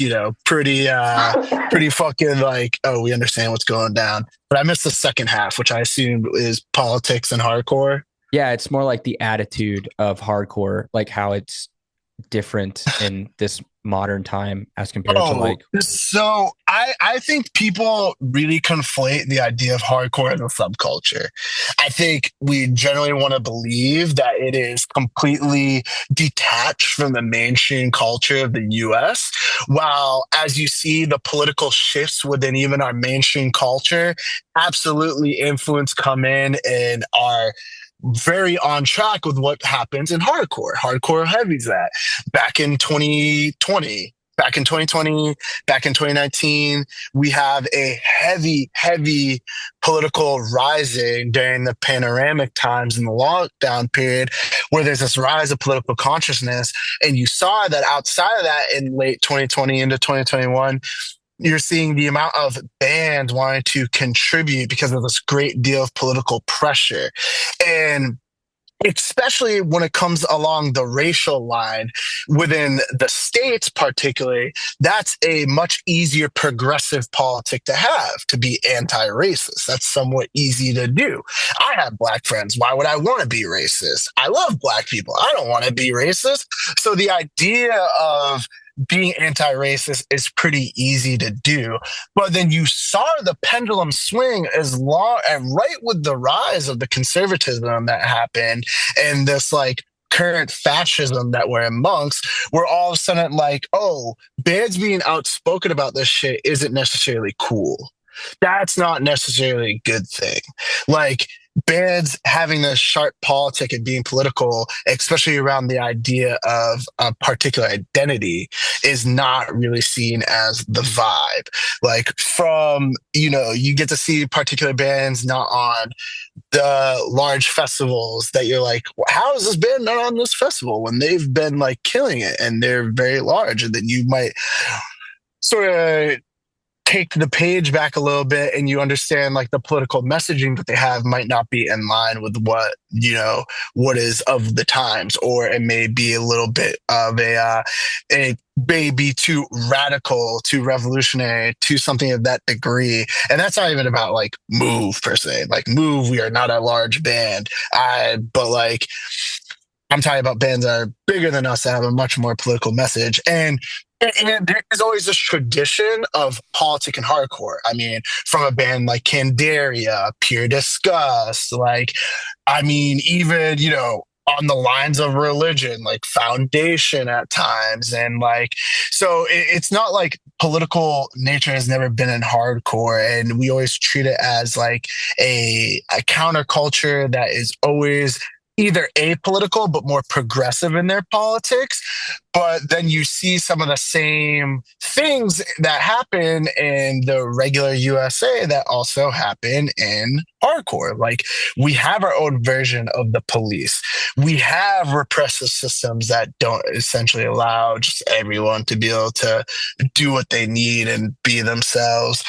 pretty fucking like, oh, we understand what's going down. But I missed the second half, which I assumed is politics and hardcore. Yeah, it's more like the attitude of hardcore, like how it's different in this modern time as compared to like. So I think people really conflate the idea of hardcore as a subculture. I think we generally want to believe that it is completely detached from the mainstream culture of the US. While as you see the political shifts within even our mainstream culture, absolutely influence come in and are very on track with what happens in hardcore. Hardcore heavies that back in 2020, back in 2020, back in 2019, we have a heavy political rising during the panoramic times in the lockdown period where there's this rise of political consciousness. And you saw that outside of that in late 2020 into 2021, you're seeing the amount of bands wanting to contribute because of this great deal of political pressure. And especially when it comes along the racial line within the states, particularly, that's a much easier progressive politic to have, to be anti-racist. That's somewhat easy to do. I have black friends. Why would I want to be racist? I love black people. I don't want to be racist. So the idea of being anti-racist is pretty easy to do. But then you saw the pendulum swing and right with the rise of the conservatism that happened and this like current fascism that we're amongst, we're all of a sudden like, oh, bands being outspoken about this shit isn't necessarily cool. That's not necessarily a good thing. Like, bands having this sharp politic and being political, especially around the idea of a particular identity, is not really seen as the vibe. Like, you get to see particular bands not on the large festivals that you're like, how is this band not on this festival when they've been like killing it and they're very large? And then you might sort of take the page back a little bit and you understand like the political messaging that they have might not be in line with what is of the times, or it may be a little bit of it may be too radical, too revolutionary, to something of that degree. And that's not even about like Move per se. Like Move, we are not a large band. But like, I'm talking about bands that are bigger than us that have a much more political message. And there's always this tradition of politic and hardcore. I mean, from a band like Candaria, Pure Disgust, even, on the lines of religion, like Foundation at times. And like, so it's not like political nature has never been in hardcore. And we always treat it as like a counterculture that is always either apolitical but more progressive in their politics. But then you see some of the same things that happen in the regular USA that also happen in hardcore. Like, we have our own version of the police. We have repressive systems that don't essentially allow just everyone to be able to do what they need and be themselves.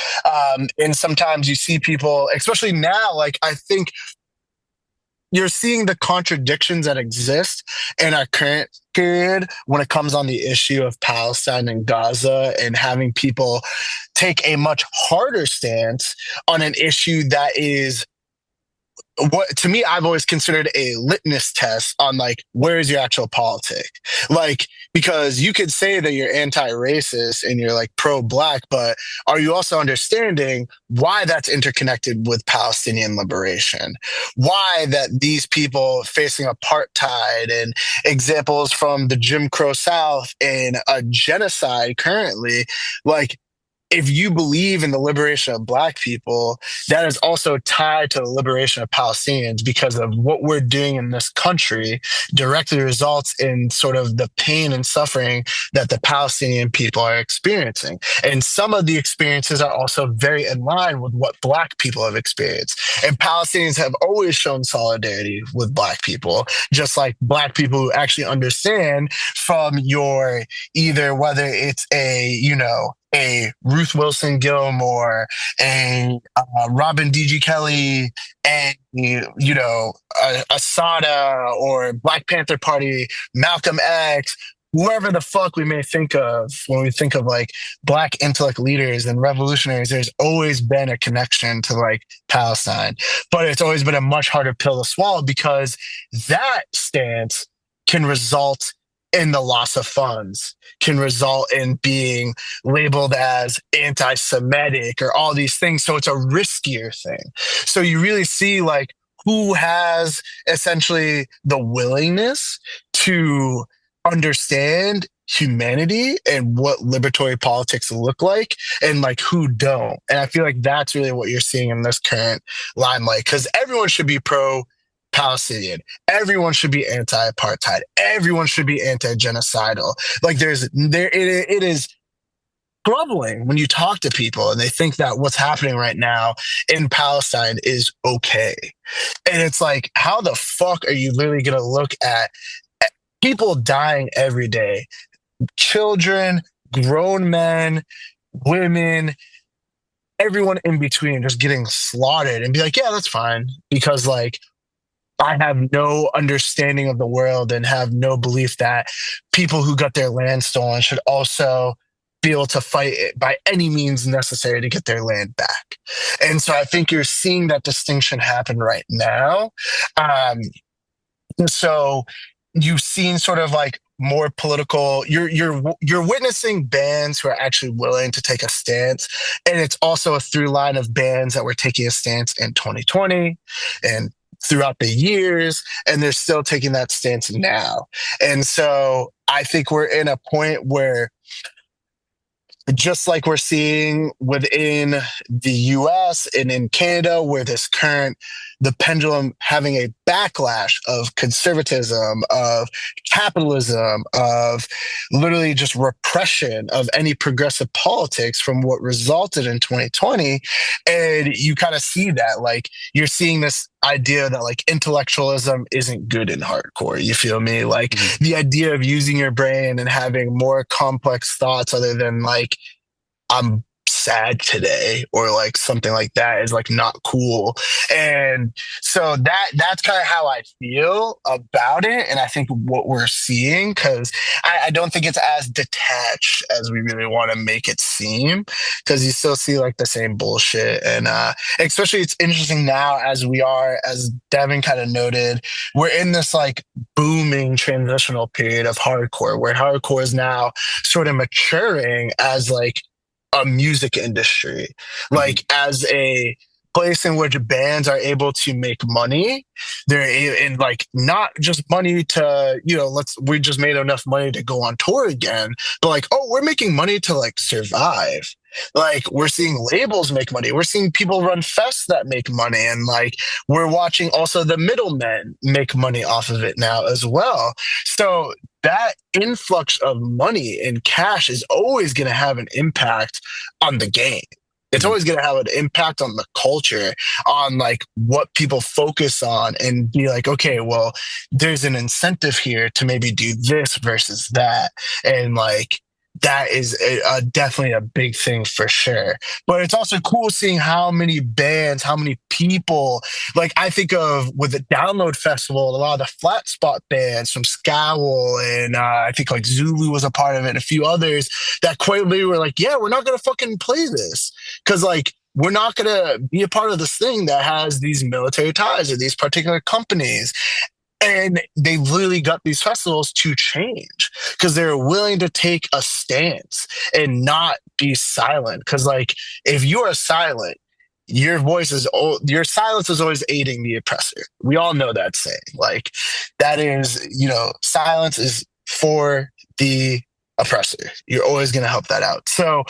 And sometimes you see people, especially now, like, I think you're seeing the contradictions that exist in our current period when it comes on the issue of Palestine and Gaza, and having people take a much harder stance on an issue that is, what to me, I've always considered a litmus test on like, where is your actual politic? Like, because you could say that you're anti-racist and you're like pro-black, but are you also understanding why that's interconnected with Palestinian liberation? Why that these people facing apartheid and examples from the Jim Crow South and a genocide currently, like, if you believe in the liberation of Black people, that is also tied to the liberation of Palestinians, because of what we're doing in this country directly results in sort of the pain and suffering that the Palestinian people are experiencing. And some of the experiences are also very in line with what Black people have experienced. And Palestinians have always shown solidarity with Black people, just like Black people who actually understand from your either, whether it's a Ruth Wilson Gilmore, a Robin D.G. Kelly, and Asada, or Black Panther Party, Malcolm X, whoever the fuck we may think of when we think of like Black intellect leaders and revolutionaries. There's always been a connection to like Palestine, but it's always been a much harder pill to swallow, because that stance can result in the loss of funds, can result in being labeled as anti-Semitic or all these things. So it's a riskier thing. So you really see like who has essentially the willingness to understand humanity and what liberatory politics look like, and like who don't. And I feel like that's really what you're seeing in this current limelight, because everyone should be pro-Palestinian. Everyone should be anti-apartheid. Everyone should be anti-genocidal. Like it is troubling when you talk to people and they think that what's happening right now in Palestine is okay. And it's like, how the fuck are you literally going to look at people dying every day? Children, grown men, women, everyone in between just getting slaughtered, and be like, yeah, that's fine. Because like, I have no understanding of the world and have no belief that people who got their land stolen should also be able to fight it by any means necessary to get their land back. And so I think you're seeing that distinction happen right now. So you've seen sort of like more political, you're witnessing bands who are actually willing to take a stance, and it's also a through line of bands that were taking a stance in 2020 and throughout the years, and they're still taking that stance now. And so I think we're in a point where, just like we're seeing within the US and in Canada, where the pendulum having a backlash of conservatism, of capitalism, of literally just repression of any progressive politics from what resulted in 2020. And you kind of see that, like, you're seeing this idea that like intellectualism isn't good in hardcore. You feel me? Like the idea of using your brain and having more complex thoughts other than like, I'm sad today or like something like that is like not cool. And so that's kind of how I feel about it. And I think what we're seeing, because I don't think it's as detached as we really want to make it seem, because you still see like the same bullshit. And especially it's interesting now, as Devin kind of noted, we're in this like booming transitional period of hardcore, where hardcore is now sort of maturing as like a music industry, like as a place in which bands are able to make money. They're in like not just money to, we just made enough money to go on tour again, but like, oh, we're making money to like survive. Like we're seeing labels make money. We're seeing people run fests that make money. And like, we're watching also the middlemen make money off of it now as well. So that influx of money and cash is always going to have an impact on the game. It's always going to have an impact on the culture, on like what people focus on, and be like, okay, well, there's an incentive here to maybe do this versus that. And like, that is definitely a big thing for sure. But it's also cool seeing how many bands, how many people, like I think of with the Download Festival, a lot of the flat spot bands from Scowl, and I think like Zulu was a part of it, and a few others that quite literally were like, yeah, we're not going to fucking play this. Because like, we're not going to be a part of this thing that has these military ties or these particular companies. And they literally got these festivals to change because they're willing to take a stance and not be silent. Because like, if you are silent, your silence is always aiding the oppressor. We all know that saying. Like, that is, silence is for the oppressor. You're always going to help that out. So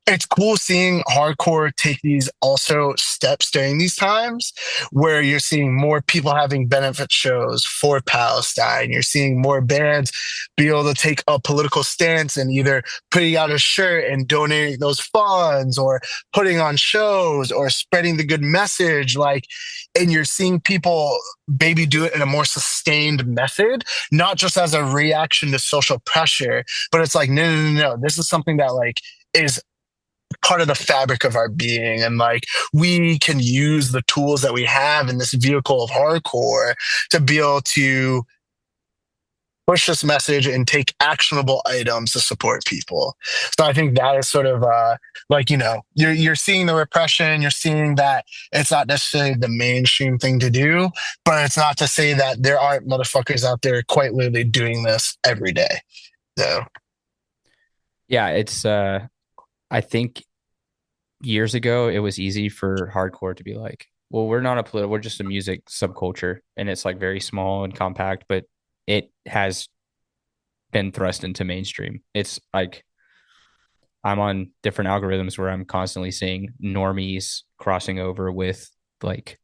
it's cool seeing hardcore take these also steps during these times, where you're seeing more people having benefit shows for Palestine. You're seeing more bands be able to take a political stance and either putting out a shirt and donating those funds, or putting on shows, or spreading the good message. Like, and you're seeing people maybe do it in a more sustained method, not just as a reaction to social pressure, but it's like, no. This is something that like is part of the fabric of our being, and like we can use the tools that we have in this vehicle of hardcore to be able to push this message and take actionable items to support people. So I think that is sort of you're seeing the repression, you're seeing that it's not necessarily the mainstream thing to do, but it's not to say that there aren't motherfuckers out there quite literally doing this every day. So yeah, it's I think years ago, it was easy for hardcore to be like, well, we're not we're just a music subculture, and it's like very small and compact, but it has been thrust into mainstream. It's like, I'm on different algorithms where I'm constantly seeing normies crossing over with like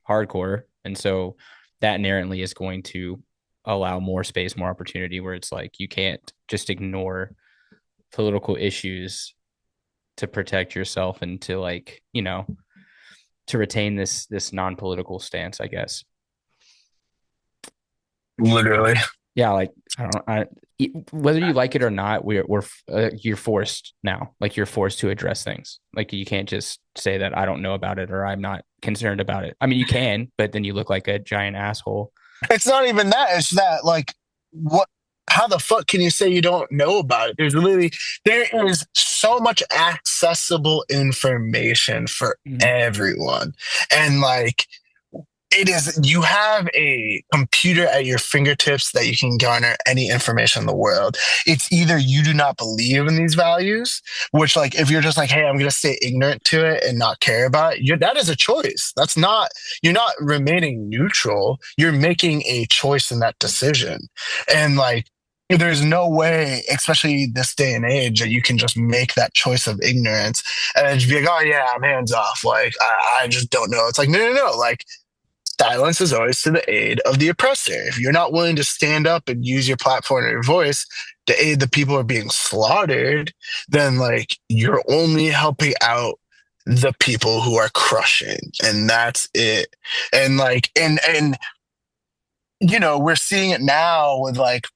hardcore. And so that inherently is going to allow more space, more opportunity, where it's like, you can't just ignore political issues to protect yourself and to like, to retain this non-political stance, I guess. Literally. Yeah, like whether you like it or not, you're forced now. Like, you're forced to address things. Like, you can't just say that I don't know about it or I'm not concerned about it. I mean, you can, but then you look like a giant asshole. It's not even that. It's that, like, what? How the fuck can you say you don't know about it? There is so much accessible information for everyone, and like, you have a computer at your fingertips that you can garner any information in the world. It's either you do not believe in these values, which, like, if you're just like, hey, I'm going to stay ignorant to it and not care about it, that is a choice. You're not remaining neutral. You're making a choice in that decision. And like, there's no way, especially this day and age, that you can just make that choice of ignorance and just be like, oh yeah, I'm hands off. Like, I just don't know. It's like, no. Like, silence is always to the aid of the oppressor. If you're not willing to stand up and use your platform and your voice to aid the people who are being slaughtered, then like, you're only helping out the people who are crushing, and that's it. And like, and we're seeing it now with, like,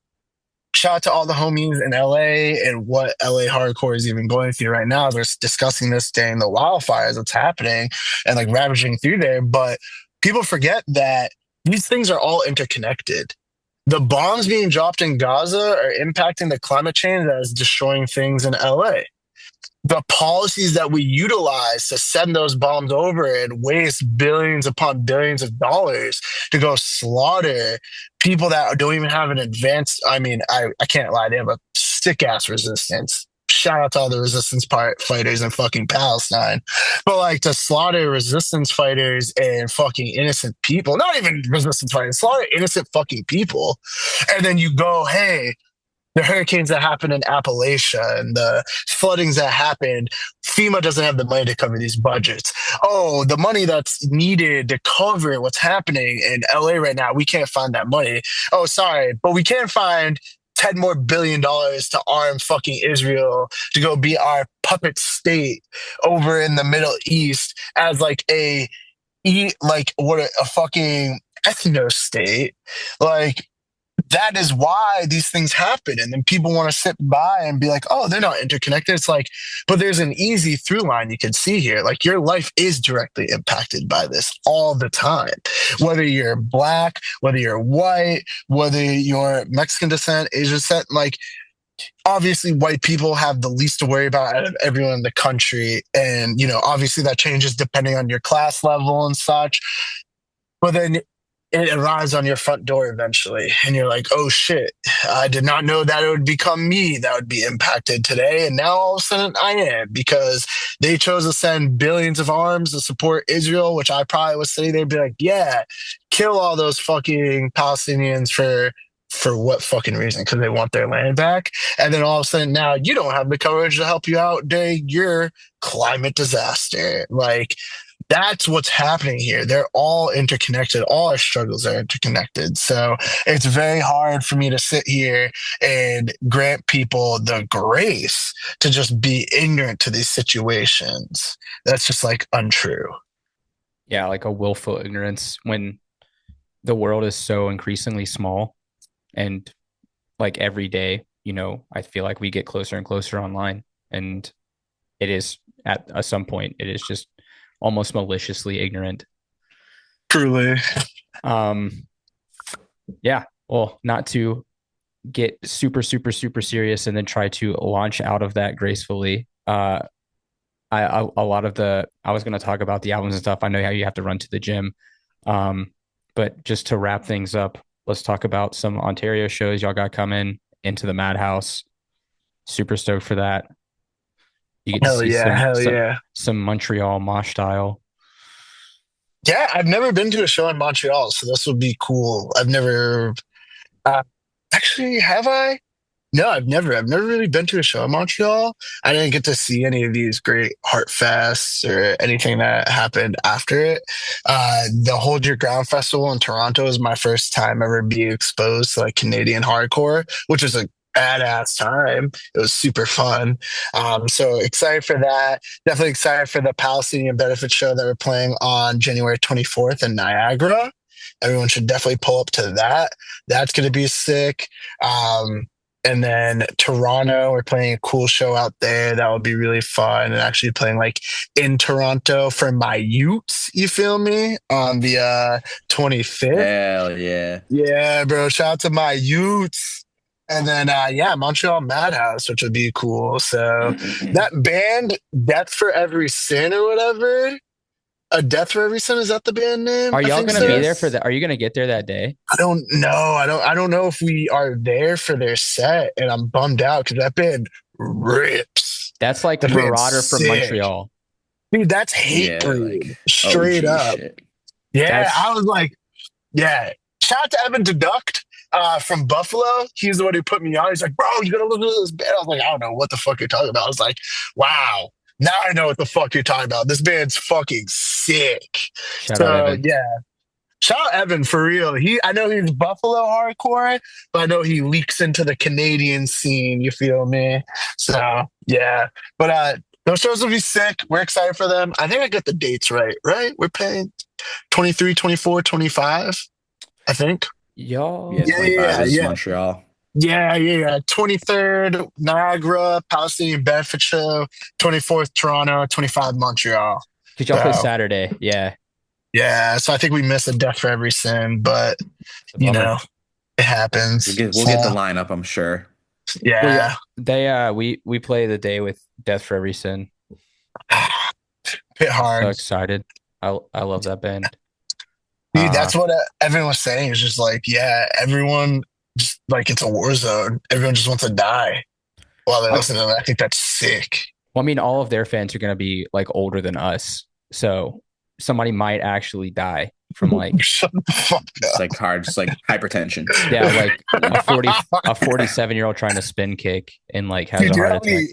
shout out to all the homies in LA and what LA hardcore is even going through right now. They're discussing this during the wildfires that's happening and like ravaging through there. But people forget that these things are all interconnected. The bombs being dropped in Gaza are impacting the climate change that is destroying things in LA. The policies that we utilize to send those bombs over and waste billions upon billions of dollars to go slaughter people that don't even have an advanced, I mean, I can't lie, they have a sick ass resistance. Shout out to all the resistance fighters in fucking Palestine. But like, to slaughter resistance fighters and fucking innocent people, not even resistance fighters, slaughter innocent fucking people. And then you go, hey, the hurricanes that happened in Appalachia and the floodings that happened, FEMA doesn't have the money to cover these budgets. Oh, the money that's needed to cover what's happening in LA right now, we can't find that money. Oh, sorry, but we can't find $10 more billion to arm fucking Israel to go be our puppet state over in the Middle East as like a fucking ethno state. Like, that is why these things happen. And then people want to sit by and be like, oh, they're not interconnected. It's like, but there's an easy through line you can see here. Like, your life is directly impacted by this all the time. Whether you're black, whether you're white, whether you're Mexican descent, Asian descent, like, obviously white people have the least to worry about out of everyone in the country. And, obviously that changes depending on your class level and such. But then it arrives on your front door eventually. And you're like, oh shit, I did not know that it would become me that would be impacted today. And now all of a sudden I am, because they chose to send billions of arms to support Israel, which I probably was sitting there and be like, yeah, kill all those fucking Palestinians for what fucking reason? Because they want their land back. And then all of a sudden now you don't have the courage to help you out during your climate disaster. Like, that's what's happening here. They're all interconnected. All our struggles are interconnected. So it's very hard for me to sit here and grant people the grace to just be ignorant to these situations. That's just like untrue. Yeah, like a willful ignorance when the world is so increasingly small. And like every day, I feel like we get closer and closer online. And it is at some point, it is just almost maliciously ignorant. Truly. Yeah. Well, not to get super, super, super serious and then try to launch out of that gracefully. I was going to talk about the albums and stuff. I know how you have to run to the gym. But just to wrap things up, let's talk about some Ontario shows y'all got coming into the Madhouse. Super stoked for that. You get to see some Montreal mosh style. Yeah, I've never been to a show in Montreal, so this would be cool. I've never actually, have I? No, I've never really been to a show in Montreal. I didn't get to see any of these great Heart Fests or anything that happened after it. The Hold Your Ground Festival in Toronto is my first time ever being exposed to like Canadian hardcore, which is a badass time. It was super fun. So excited for that. Definitely excited for the Palestinian benefit show that we're playing on January 24th in Niagara. Everyone should definitely pull up to that. That's going to be sick. And then Toronto, we're playing a cool show out there. That would be really fun. And actually playing like in Toronto for my Utes, you feel me? On the 25th. Hell yeah. Yeah, bro. Shout out to my Utes. And then Montreal Madhouse, which would be cool. So that band, Death for Every Sin or whatever. A Death for Every Sin, is that the band name? Are y'all gonna be there for that? Are you gonna get there that day? I don't know. I don't know if we are there for their set, and I'm bummed out because that band rips. That's like Marauder from Montreal. Dude, that's hate straight up. Shit. Yeah, I was like, yeah. Shout out to Evan Deduct from Buffalo. He's the one who put me on. He's like, bro, you gotta look at this band. I was like, I don't know what the fuck you're talking about. I was like, wow. Now I know what the fuck you're talking about. This band's fucking sick. Shout out Evan. Yeah. Shout out Evan for real. I know he's Buffalo hardcore, but I know he leaks into the Canadian scene. You feel me? So yeah. But those shows will be sick. We're excited for them. I think I got the dates right? We're paying 23, 24, 25, I think. Y'all. Yeah, 25 is Montreal. Yeah. 23rd, Niagara, Palestinian Bedfordshire, 24th, Toronto, 25, Montreal. Because y'all play Saturday, yeah. Yeah, so I think we missed a Death for Every Sin, but, you know, it happens. We'll get the lineup, I'm sure. Yeah. We play the day with Death for Every Sin. Hit hard. So excited. I love that band. Dude, that's what everyone was saying. It's just like, yeah, everyone just like it's a war zone. Everyone just wants to die while they listen to them. I think that's sick. Well, I mean, all of their fans are going to be like older than us. So somebody might actually die from like shut the fuck up. It's like hard, just like hypertension. Yeah, like a 47-year-old trying to spin kick and like has a heart attack.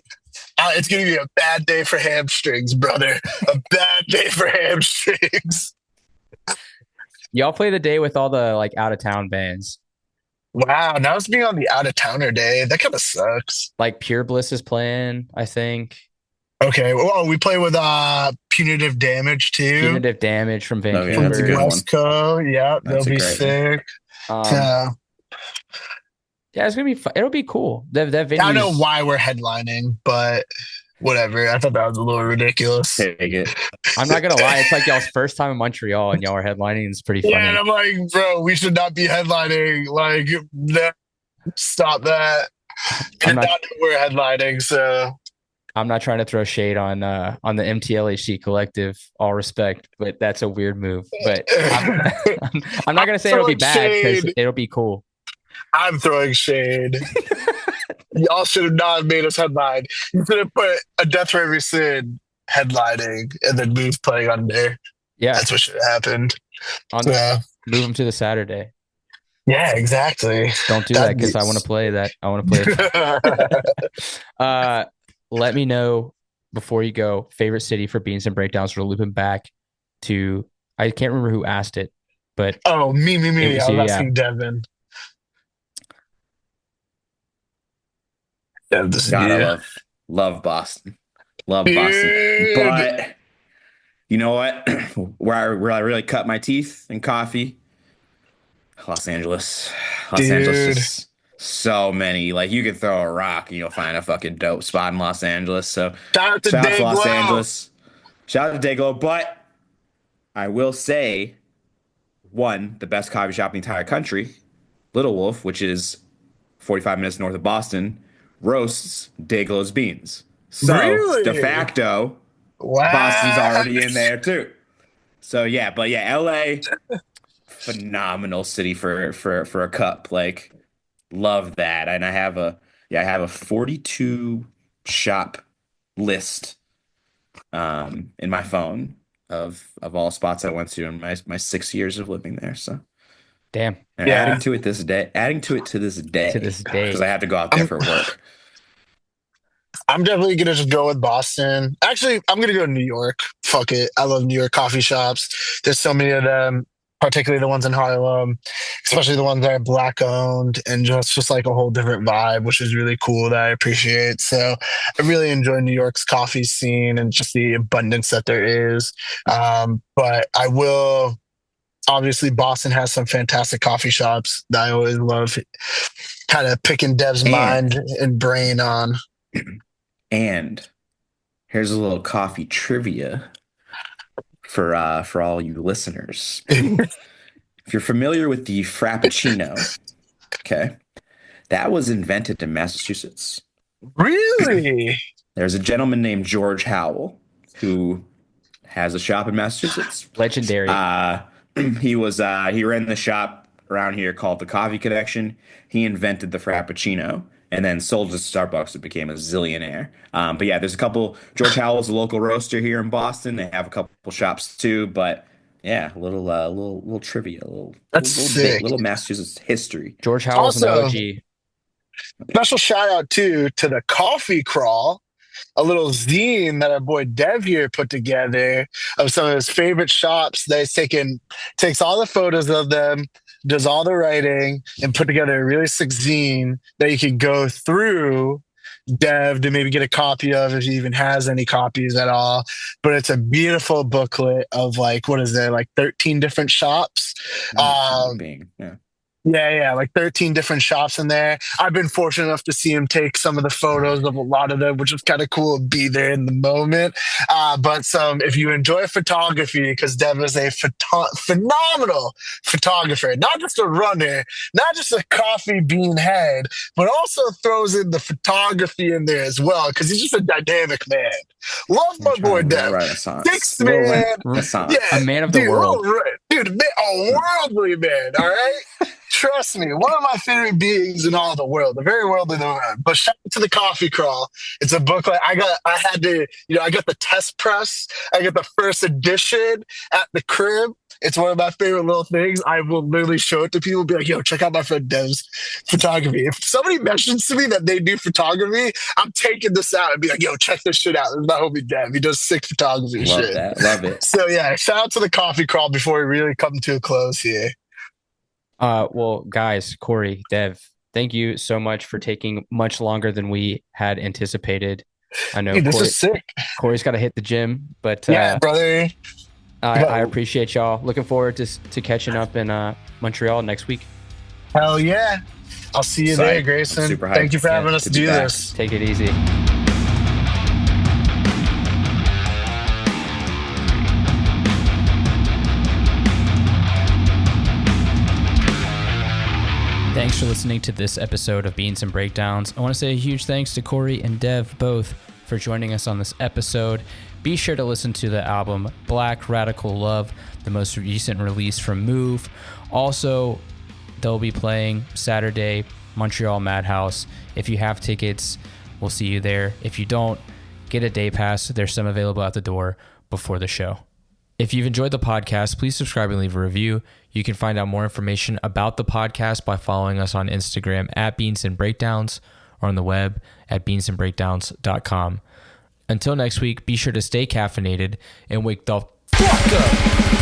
It's gonna be a bad day for hamstrings, brother. A bad day for hamstrings. Y'all play the day with all the like out of town bands. Wow, now it's being on the out of towner day. That kind of sucks. Like Pure Bliss is playing, I think. Okay. Well, we play with Punitive Damage too. Punitive Damage from Vancouver. Yeah, that's a good West Coast. Yep, they'll be sick. Yeah, it's gonna be fun. It'll be cool. That venue. I don't know why we're headlining, but whatever. I thought that was a little ridiculous. Take it. I'm not gonna lie. It's like y'all's first time in Montreal, and y'all are headlining. It's pretty funny. Yeah, and I'm like, bro, we should not be headlining. Like, stop that. And now we're headlining, so. I'm not trying to throw shade on the MTLHC collective, all respect, but that's a weird move. But I'm not gonna say it'll be bad because it'll be cool. I'm throwing shade. Y'all should have not made us headline. You could have put a Death for Every Sin headlining and then Move playing on there. Yeah, that's what should have happened. Move them to the Saturday. Yeah, exactly. Don't do that because I want to play that. I want to play. Let me know before you go, favorite city for Beans and Breakdowns. We're looping back to, I can't remember who asked it, but. Oh, me. I was asking Devin. Gotta love Boston. Love Boston. But you know what? where I really cut my teeth in coffee, Los Angeles. Los Angeles is so many. Like, you could throw a rock and you'll find a fucking dope spot in Los Angeles. So shout out to Los Angeles. Shout out to Dayglow. But I will say, the best coffee shop in the entire country, Little Wolf, which is 45 minutes north of Boston, roasts Dayglow's beans. So de facto, Boston's already in there too. So LA, phenomenal city for a cup. Like, love that. And I have a 42 shop list in my phone of all spots I went to in my 6 years of living there. So damn. And adding to it to this day because I had to go out there for work. I'm definitely gonna just go with Boston. Actually, I'm gonna go to New York. Fuck it. I love New York coffee shops. There's so many of them, particularly the ones in Harlem, especially the ones that are Black owned, and just like a whole different vibe, which is really cool that I appreciate. So I really enjoy New York's coffee scene and just the abundance that there is. But I will Obviously, Boston has some fantastic coffee shops that I always love kind of picking Dev's mind and brain on. And here's a little coffee trivia for all you listeners. If you're familiar with the Frappuccino, okay, that was invented in Massachusetts. Really? There's a gentleman named George Howell who has a shop in Massachusetts. Legendary. He ran the shop around here called the Coffee Connection. He invented the Frappuccino and then sold it to Starbucks and became a zillionaire. But yeah, there's a couple. George Howell's a local roaster here in Boston. They have a couple shops too. But yeah, little trivia, little Massachusetts history. George Howell's also, an OG. Special shout out to the Coffee Crawl, a little zine that our boy Dev here put together of some of his favorite shops that he's takes all the photos of them, does all the writing, and put together a really sick zine that you can go through, Dev, to maybe get a copy of if he even has any copies at all. But it's a beautiful booklet of like 13 different shops. Yeah, like 13 different shops in there. I've been fortunate enough to see him take some of the photos of a lot of them, which was kind of cool to be there in the moment. But if you enjoy photography, because Dev is a phenomenal photographer, not just a runner, not just a coffee bean head, but also throws in the photography in there as well, because he's just a dynamic man. Love my boy Dev. Six man. Yeah, a man of the world. Dude, a worldly man, all right? Trust me, one of my favorite beings in all the world, the very worldly man. But shout out to the Coffee Crawl. It's a booklet. I got the test press. I got the first edition at the crib. It's one of my favorite little things. I will literally show it to people, be like, yo, check out my friend Dev's photography. If somebody mentions to me that they do photography, I'm taking this out and be like, yo, check this shit out. This is my homie Dev. He does sick photography shit. Love it. So yeah, shout out to the Coffee Crawl before we really come to a close here. Well, guys, Corey, Dev, thank you so much for taking much longer than we had anticipated. I know this is sick. Corey's got to hit the gym, but yeah, brother. I appreciate y'all. Looking forward to catching up in Montreal next week. Hell yeah. I'll see you there, Grayson. Thank you for having us do this. Take it easy. Thanks for listening to this episode of Beans and Breakdowns. I want to say a huge thanks to Corey and Dev both for joining us on this episode. Be sure to listen to the album Black Radical Love, the most recent release from Move. Also, they'll be playing Saturday, Montreal Madhouse. If you have tickets, we'll see you there. If you don't, get a day pass. There's some available at the door before the show. If you've enjoyed the podcast, please subscribe and leave a review. You can find out more information about the podcast by following us on Instagram at Beans and Breakdowns or on the web at beansandbreakdowns.com. Until next week, be sure to stay caffeinated and wake the fuck up.